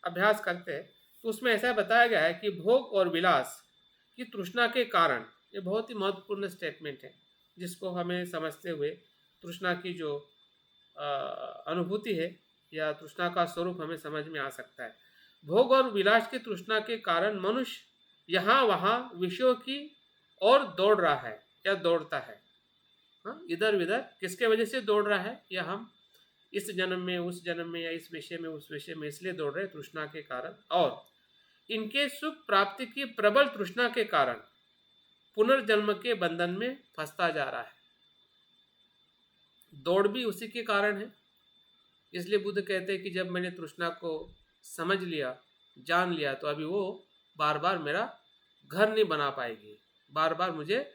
अभ्यास करते हैं तो उसमें ऐसा बताया गया है कि भोग और विलास की तृष्णा के कारण, ये बहुत ही महत्वपूर्ण स्टेटमेंट है जिसको हमें समझते हुए तृष्णा की जो अनुभूति है या तृष्णा का स्वरूप हमें समझ में आ सकता है। भोग और विलास की तृष्णा के कारण मनुष्य यहाँ वहाँ विषयों की ओर दौड़ रहा है या दौड़ता है। इधर उधर किसके वजह से दौड़ रहा है, या हम इस जन्म में उस जन्म में, या इस विषय में उस विषय में इसलिए दौड़ रहे तृष्णा के कारण, और इनके सुख प्राप्ति की प्रबल तृष्णा के कारण पुनर्जन्म के बंधन में फंसता जा रहा है। दौड़ भी उसी के कारण है। इसलिए बुद्ध कहते हैं कि जब मैंने तृष्णा को समझ लिया, जान लिया, तो अभी वो बार बार मेरा घर नहीं बना पाएगी, बार बार मुझे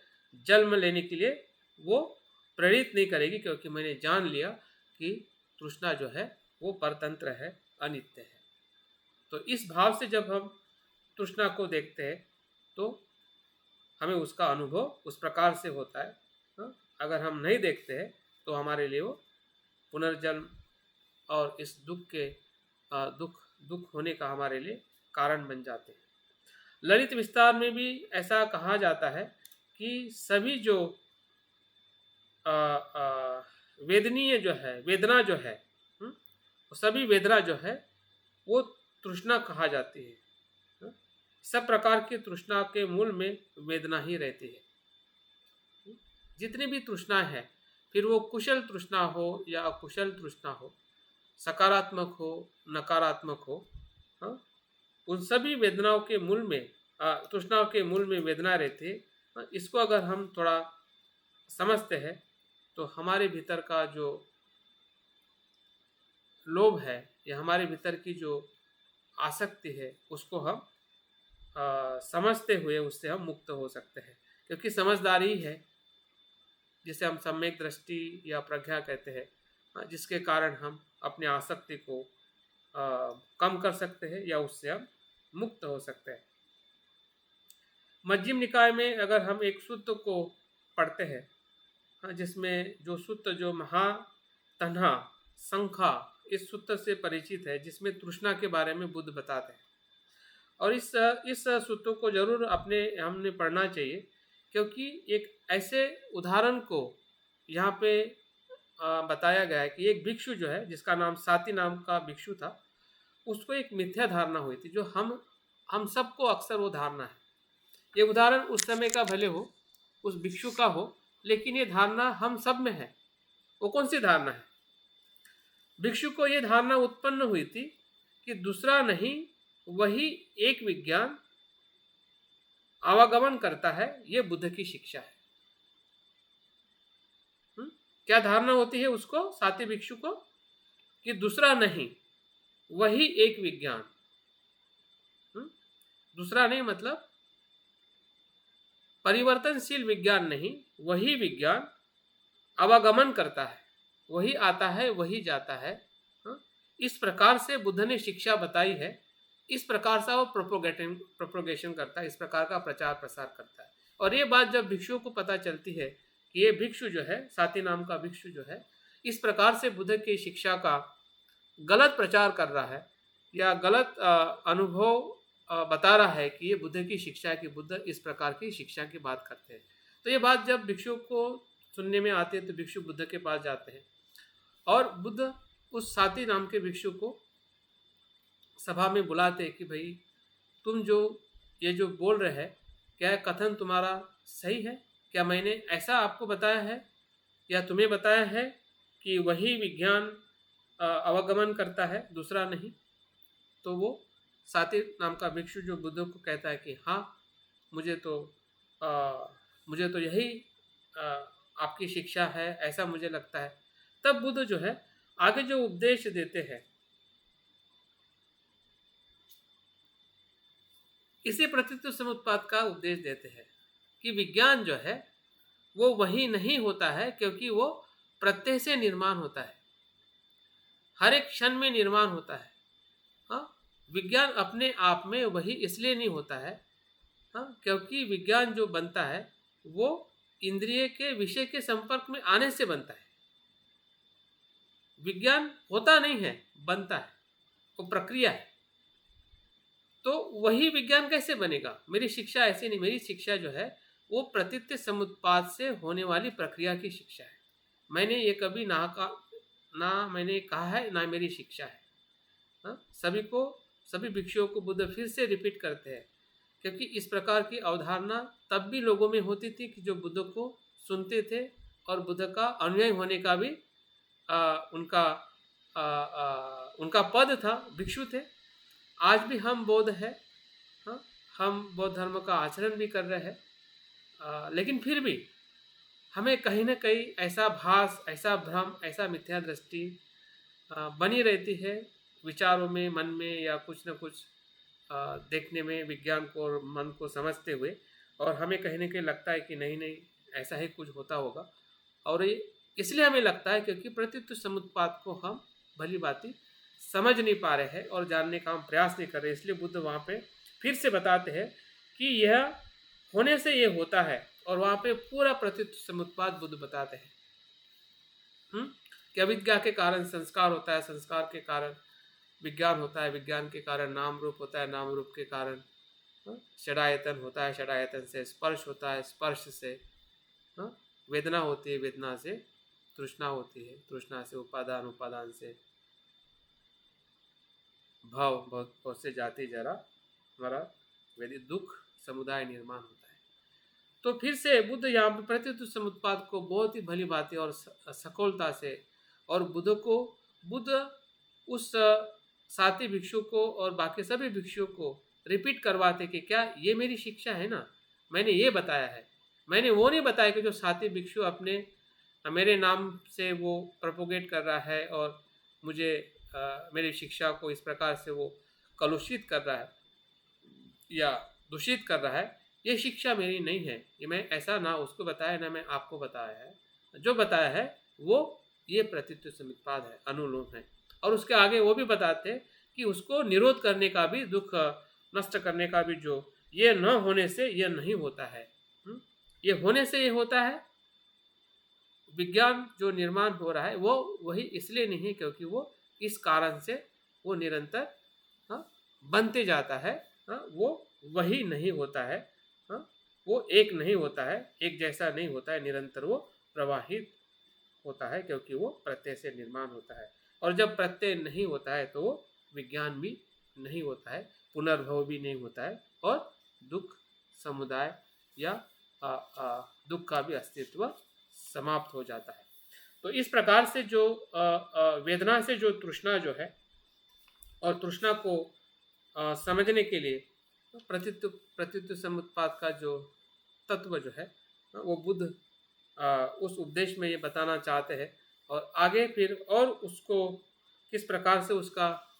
जन्म लेने के लिए वो प्रेरित नहीं करेगी, क्योंकि मैंने जान लिया कि तृष्णा जो है वो परतंत्र है, अनित्य है। तो इस भाव से जब हम तृष्णा को देखते हैं तो हमें उसका अनुभव उस प्रकार से होता है। अगर हम नहीं देखते हैं तो हमारे लिए वो पुनर्जन्म और इस दुख होने का हमारे लिए कारण बन जाते हैं। ललित विस्तार में भी ऐसा कहा जाता है कि सभी जो वेदनीय जो है, वेदना जो है, सभी वेदना जो है वो तृष्णा कहा जाती है। सब प्रकार की तृष्णा के मूल में वेदना ही रहती है। जितनी भी तृष्णा है, फिर वो कुशल तृष्णा हो या अकुशल तृष्णा हो, सकारात्मक हो नकारात्मक हो, उन सभी वेदनाओं के मूल में, तृष्णाओं के मूल में वेदना रहती है। इसको अगर हम थोड़ा समझते हैं तो हमारे भीतर का जो लोभ है या हमारे भीतर की जो आसक्ति है उसको हम समझते हुए उससे हम मुक्त हो सकते हैं। क्योंकि समझदारी है जिसे हम सम्यक दृष्टि या प्रज्ञा कहते हैं, जिसके कारण हम अपने आसक्ति को कम कर सकते हैं या उससे हम मुक्त हो सकते हैं। मध्यम निकाय में अगर हम एक सूत्र को पढ़ते हैं, जिसमें जो सूत्र जो महातन्हा संख्या इस सूत्र से परिचित है, जिसमें तृष्णा के बारे में बुद्ध बताते हैं, और इस सूत्र को जरूर हमने पढ़ना चाहिए, क्योंकि एक ऐसे उदाहरण को यहाँ पे बताया गया है कि एक भिक्षु जो है, जिसका नाम साती नाम का भिक्षु था, उसको एक मिथ्या धारणा हुई थी, जो हम सबको अक्सर वो धारणा है। ये उदाहरण उस समय का भले हो, उस भिक्षु का हो, लेकिन ये धारणा हम सब में है। वो कौन सी धारणा है? भिक्षु को ये धारणा उत्पन्न हुई थी कि दूसरा नहीं, वही एक विज्ञान आवागमन करता है। ये बुद्ध की शिक्षा है। क्या धारणा होती है उसको, साथी भिक्षु को, कि दूसरा नहीं, वही एक विज्ञान। दूसरा नहीं मतलब परिवर्तनशील विज्ञान नहीं, वही विज्ञान आवागमन करता है, वही आता है, वही जाता है। इस प्रकार से बुद्ध ने शिक्षा बताई है। इस प्रकार से वो प्रोपोगेशन करता है, इस प्रकार का प्रचार प्रसार करता है। और ये बात जब भिक्षुओं को पता चलती है कि ये भिक्षु जो है, साथी नाम का भिक्षु जो है, इस प्रकार से बुद्ध की शिक्षा का गलत प्रचार कर रहा है या गलत अनुभव बता रहा है कि ये बुद्ध की शिक्षा है, कि बुद्ध इस प्रकार की शिक्षा की बात करते हैं, तो ये बात जब भिक्षुओं को सुनने में आती है तो भिक्षु बुद्ध के पास जाते हैं और बुद्ध उस साथी नाम के भिक्षु को सभा में बुलाते हैं कि भाई तुम जो ये जो बोल रहे हैं, क्या कथन तुम्हारा सही है? क्या मैंने ऐसा आपको बताया है या तुम्हें बताया है कि वही विज्ञान अवगमन करता है, दूसरा नहीं? तो वो साथी नाम का भिक्षु जो बुद्ध को कहता है कि हाँ, मुझे तो यही आपकी शिक्षा है, ऐसा मुझे लगता है। तब बुद्ध जो है आगे जो उपदेश देते हैं, इसी प्रतित्व समुत्पाद का उपदेश देते हैं कि विज्ञान जो है वो वही नहीं होता है, क्योंकि वो प्रत्यय से निर्माण होता है, हर एक क्षण में निर्माण होता है। हाँ, विज्ञान अपने आप में वही इसलिए नहीं होता है, हाँ, क्योंकि विज्ञान जो बनता है वो इंद्रिय के विषय के संपर्क में आने से बनता है। विज्ञान होता नहीं है, बनता है, वो प्रक्रिया है। तो वही विज्ञान कैसे बनेगा? मेरी शिक्षा ऐसी नहीं, मेरी शिक्षा जो है वो प्रतित्व समुत्पाद से होने वाली प्रक्रिया की शिक्षा है। मैंने ये कभी ना मैंने कहा है, ना मेरी शिक्षा है। हाँ, सभी भिक्षुओं को बुद्ध फिर से रिपीट करते हैं, क्योंकि इस प्रकार की अवधारणा तब भी लोगों में होती थी कि जो बुद्ध को सुनते थे और बुद्ध का अनुयायी होने का भी उनका पद था, भिक्षु थे। आज भी हम बौद्ध हैं, हाँ, हम बौद्ध धर्म का आचरण भी कर रहे हैं, लेकिन फिर भी हमें कहीं ना कहीं ऐसा भास, ऐसा भ्रम, ऐसा मिथ्या दृष्टि बनी रहती है विचारों में, मन में, या कुछ न कुछ देखने में विज्ञान को और मन को समझते हुए, और हमें कहीं ना कहीं लगता है कि नहीं नहीं ऐसा ही कुछ होता होगा। और ये इसलिए हमें लगता है क्योंकि प्रतित्व समुत्पाद को हम भली भांति समझ नहीं पा रहे हैं और जानने का हम प्रयास नहीं कर रहे। इसलिए बुद्ध वहाँ पे फिर से बताते हैं कि यह होने से ये होता है, और वहाँ पे पूरा प्रतित्व समुत्पाद बुद्ध बताते हैं कि अविद्या के कारण संस्कार होता है, संस्कार के कारण विज्ञान होता है, विज्ञान के कारण नाम रूप होता है, नाम रूप के कारण षडायतन होता है, षडायतन से स्पर्श होता है, स्पर्श से वेदना होती है, वेदना से तृष्णा होती है, तृष्णा से उपादान, उपादान से भाव, बहुत से जाति जरा हमारा वेदी दुख समुदाय निर्माण होता है। तो फिर से बुद्ध यहाँ पर प्रतित्व समुत्पाद को बहुत ही भली भांति और सकोलता से, और बुद्ध उस साथी भिक्षु को और बाकी सभी भिक्षुओं को रिपीट करवाते कि क्या ये मेरी शिक्षा है ना, मैंने ये बताया है। मैंने वो नहीं बताया कि जो साथी भिक्षु अपने मेरे नाम से वो प्रोपोगेट कर रहा है और मुझे मेरी शिक्षा को इस प्रकार से वो कलुषित कर रहा है या दूषित कर रहा है, ये शिक्षा मेरी नहीं है। ये मैं ऐसा ना उसको बताया ना मैं आपको बताया है। जो बताया है वो ये प्रतित्व समुत्पाद है, अनुलोम है। और उसके आगे वो भी बताते हैं कि उसको निरोध करने का भी, दुख नष्ट करने का भी, जो ये न होने से ये नहीं होता है, ये होने से ये होता है। विज्ञान जो निर्माण हो रहा है वो वही इसलिए नहीं है क्योंकि वो इस कारण से वो निरंतर बनते जाता है, वो वही नहीं होता है, वो एक नहीं होता है, एक जैसा नहीं होता है, निरंतर वो प्रवाहित होता है क्योंकि वो प्रत्यय से निर्माण होता है। और जब प्रत्यय नहीं होता है तो वो विज्ञान भी नहीं होता है, पुनर्भव भी नहीं होता है, और दुख समुदाय या दुख का भी अस्तित्व समाप्त हो जाता है। तो इस प्रकार से जो वेदना से जो तृष्णा जो है, और तृष्णा को समझने के लिए प्रतीत्व समुत्पाद का जो तत्व जो है वो बुद्ध उस उपदेश में ये बताना चाहते हैं, और आगे फिर और उसको किस प्रकार से उसका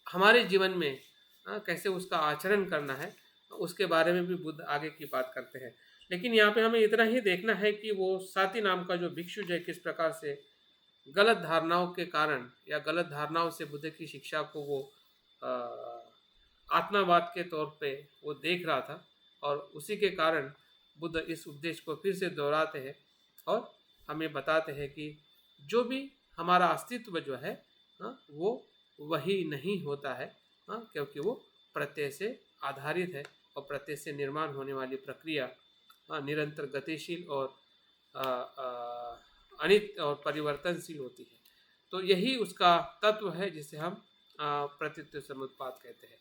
हमारे जीवन में कैसे उसका आचरण करना है उसके बारे में भी बुद्ध आगे की बात करते हैं। लेकिन यहाँ पे हमें इतना ही देखना है कि वो साती नाम का जो भिक्षु जो है किस प्रकार से गलत धारणाओं के कारण या गलत धारणाओं से बुद्ध की शिक्षा को वो आत्मावाद के तौर पे वो देख रहा था, और उसी के कारण बुद्ध इस उपदेश को फिर से दोहराते हैं और हमें बताते हैं कि जो भी हमारा अस्तित्व जो है वो वही नहीं होता है, क्योंकि वो प्रत्यय से आधारित है, और प्रत्यय से निर्माण होने वाली प्रक्रिया निरंतर गतिशील और अनित्य और परिवर्तनशील होती है। तो यही उसका तत्व है जिसे हम प्रतीत्व समुत्पाद कहते हैं।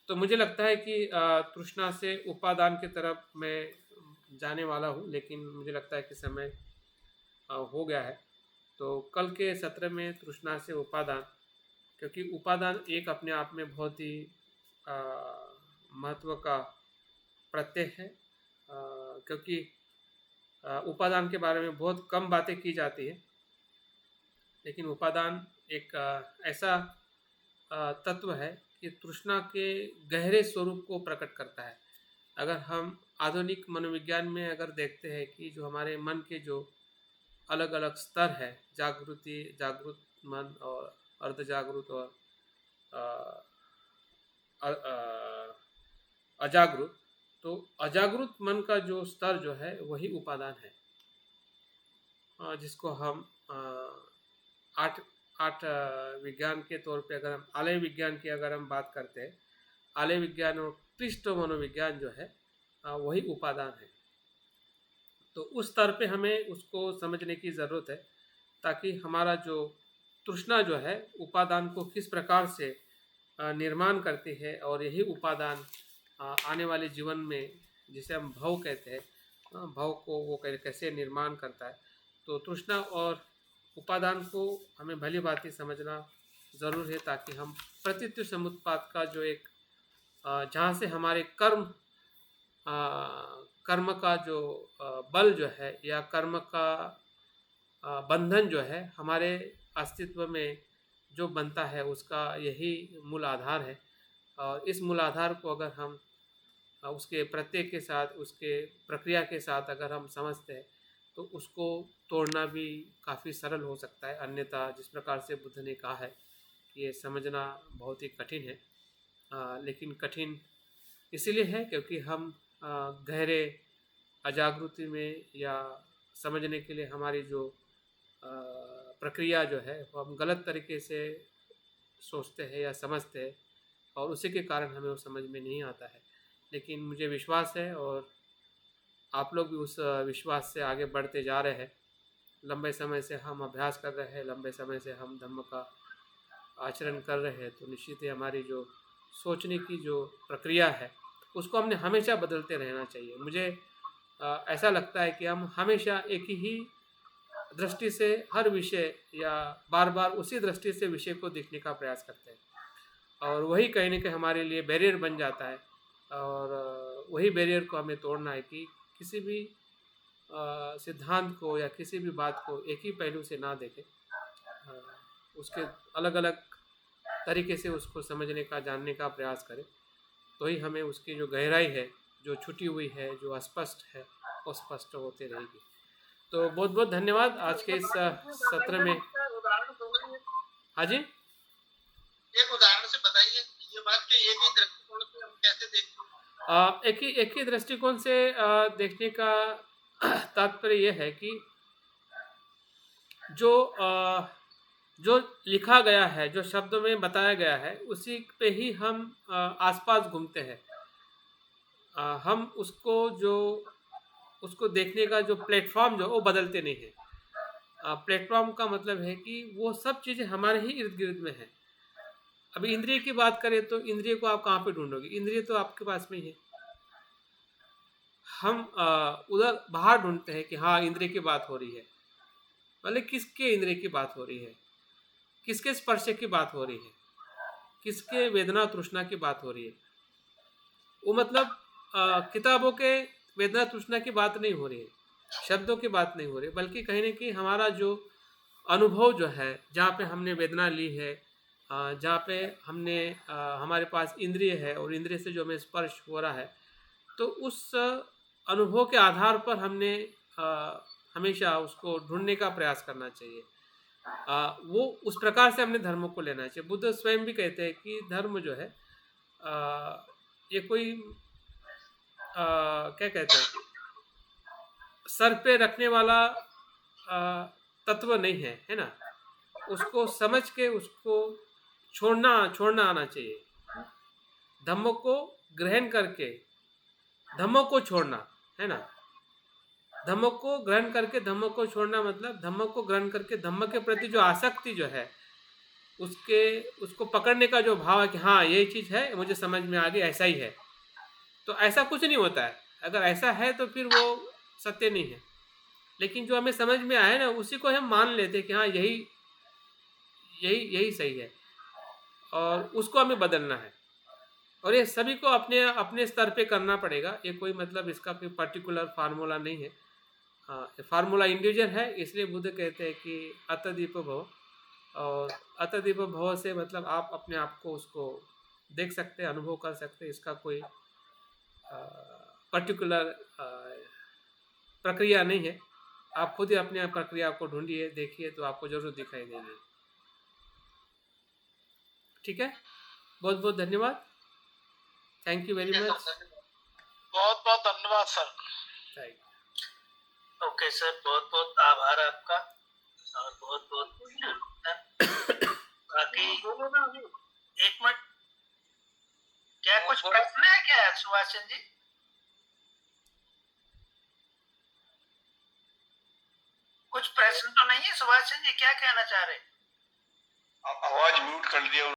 तो मुझे लगता है कि तृष्णा से उपादान की तरफ मैं जाने वाला हूँ, लेकिन मुझे लगता है कि समय हो गया है। तो कल के सत्र में तृष्णा से उपादान, क्योंकि उपादान एक अपने आप में बहुत ही महत्व का प्रत्यय है, क्योंकि उपादान के बारे में बहुत कम बातें की जाती है, लेकिन उपादान एक ऐसा तत्व है कि तृष्णा के गहरे स्वरूप को प्रकट करता है। अगर हम आधुनिक मनोविज्ञान में अगर देखते हैं कि जो हमारे मन के जो अलग अलग स्तर है, जागृत मन और अर्ध जागृत और अजागृत, तो अजागृत मन का जो स्तर जो है वही उपादान है, जिसको हम आठ विज्ञान के तौर पे अगर हम आलय विज्ञान की अगर हम बात करते हैं, आलय विज्ञान और क्लिष्ट मनोविज्ञान जो है वही उपादान है। तो उस स्तर पे हमें उसको समझने की ज़रूरत है, ताकि हमारा जो तृष्णा जो है उपादान को किस प्रकार से निर्माण करती है, और यही उपादान आने वाले जीवन में जिसे हम भव कहते हैं, भव को वो कैसे निर्माण करता है। तो तृष्णा और उपादान को हमें भली भांति समझना ज़रूर है, ताकि हम प्रतीत्व समुत्पाद का जो एक जहाँ से हमारे कर्म का जो बल जो है या कर्म का बंधन जो है हमारे अस्तित्व में जो बनता है उसका यही मूल आधार है। और इस मूल आधार को अगर हम उसके प्रत्यय के साथ, उसके प्रक्रिया के साथ अगर हम समझते हैं तो उसको तोड़ना भी काफ़ी सरल हो सकता है। अन्यथा जिस प्रकार से बुद्ध ने कहा है कि ये समझना बहुत ही कठिन है, लेकिन कठिन इसीलिए है क्योंकि हम गहरे अजागृति में या समझने के लिए हमारी जो प्रक्रिया जो है वो हम गलत तरीके से सोचते हैं या समझते हैं, और उसी के कारण हमें वो समझ में नहीं आता है। लेकिन मुझे विश्वास है और आप लोग भी उस विश्वास से आगे बढ़ते जा रहे हैं। लंबे समय से हम अभ्यास कर रहे हैं, लंबे समय से हम धम्म का आचरण कर रहे हैं, तो निश्चित ही हमारी जो सोचने की जो प्रक्रिया है उसको हमने हमेशा बदलते रहना चाहिए। मुझे ऐसा लगता है कि हम हमेशा एक ही दृष्टि से हर विषय या बार बार उसी दृष्टि से विषय को देखने का प्रयास करते हैं, और वही कहीं ना कहीं हमारे लिए बैरियर बन जाता है। और वही बैरियर को हमें तोड़ना है कि किसी भी सिद्धांत को या किसी भी बात को एक ही पहलू से ना देखें, उसके अलग अलग तरीके से उसको समझने का, जानने का प्रयास करें, तो ही हमें उसकी जो गहराई है, जो छुटी हुई है, जो अस्पष्ट है, वो स्पष्ट होते रहेगी। तो बहुत बहुत धन्यवाद आज के इस सत्र में। हाँ जी, एक उदाहरण से बताइए ये बात कि एक ही दृष्टिकोण से हम कैसे देखते हैं। एक ही दृष्टिकोण से देखने का तात्पर्य यह है कि जो लिखा गया है, जो शब्दों में बताया गया है, उसी पे ही हम आसपास घूमते हैं। हम उसको देखने का जो प्लेटफॉर्म जो वो बदलते नहीं है। प्लेटफॉर्म का मतलब है कि वो सब चीज़ें हमारे ही इर्द गिर्द में है। अभी इंद्रिय की बात करें तो इंद्रिय को आप कहाँ पे ढूंढोगे? इंद्रिय तो आपके पास में ही है। हम उधर बाहर ढूंढते हैं कि हाँ इंद्रिय की बात हो रही है, भले किसके इंद्रिय की बात हो रही है, किसके स्पर्श की बात हो रही है, किसके वेदना तृष्णा की बात हो रही है। वो मतलब किताबों के वेदना तृष्णा की बात नहीं हो रही है, शब्दों की बात नहीं हो रही, बल्कि कहीं ना कहीं हमारा जो अनुभव जो है, जहाँ पे हमने वेदना ली है, जहाँ पे हमने हमारे पास इंद्रिय है और इंद्रिय से जो हमें स्पर्श हो रहा है, तो उस अनुभव के आधार पर हमने हमेशा उसको ढूंढने का प्रयास करना चाहिए। वो उस प्रकार से हमने धर्म को लेना चाहिए। बुद्ध स्वयं भी कहते हैं कि धर्म जो है ये कोई क्या कहते हैं, सर पे रखने वाला तत्व नहीं है, है ना। उसको समझ के उसको छोड़ना छोड़ना आना चाहिए। धम्म को ग्रहण करके धम्म को छोड़ना, है ना। धम्म को ग्रहण करके धम्म को छोड़ना मतलब धम्म को ग्रहण करके धम्म के प्रति जो आसक्ति जो है, उसको पकड़ने का जो भाव है कि हाँ यही चीज़ है, मुझे समझ में आ गई, ऐसा ही है। तो ऐसा कुछ नहीं होता है। अगर ऐसा है तो फिर वो सत्य नहीं है। लेकिन जो हमें समझ में आया ना, उसी को हम मान लेते हैं कि हाँ यही यही यही सही है, और उसको हमें बदलना है। और ये सभी को अपने अपने स्तर पे करना पड़ेगा। ये कोई मतलब इसका कोई पर्टिकुलर फार्मूला नहीं है। हाँ, फार्मूला इंडिविजुअल है, इसलिए बुद्ध कहते हैं कि अतदीप भव। और अतदीप भव से मतलब आप अपने आप को उसको देख सकते हैं, अनुभव कर सकते हैं। इसका कोई पर्टिकुलर प्रक्रिया नहीं है। आप खुद ही अपने प्रक्रिया को ढूंढिए, देखिए, तो आपको जरूर दिखाई देगी। ठीक है, बहुत बहुत धन्यवाद। Thank you very much. बहुत बहुत धन्यवाद सर। थैंक ओके सर, बहुत बहुत आभार आपका और बहुत बहुत बाकी 1 मिनट, क्या कुछ प्रश्न है क्या सुभाष चंद्र जी? कुछ प्रश्न तो नहीं है सुभाष चंद्र जी, क्या कहना चाह रहे? आवाज म्यूट कर दिया।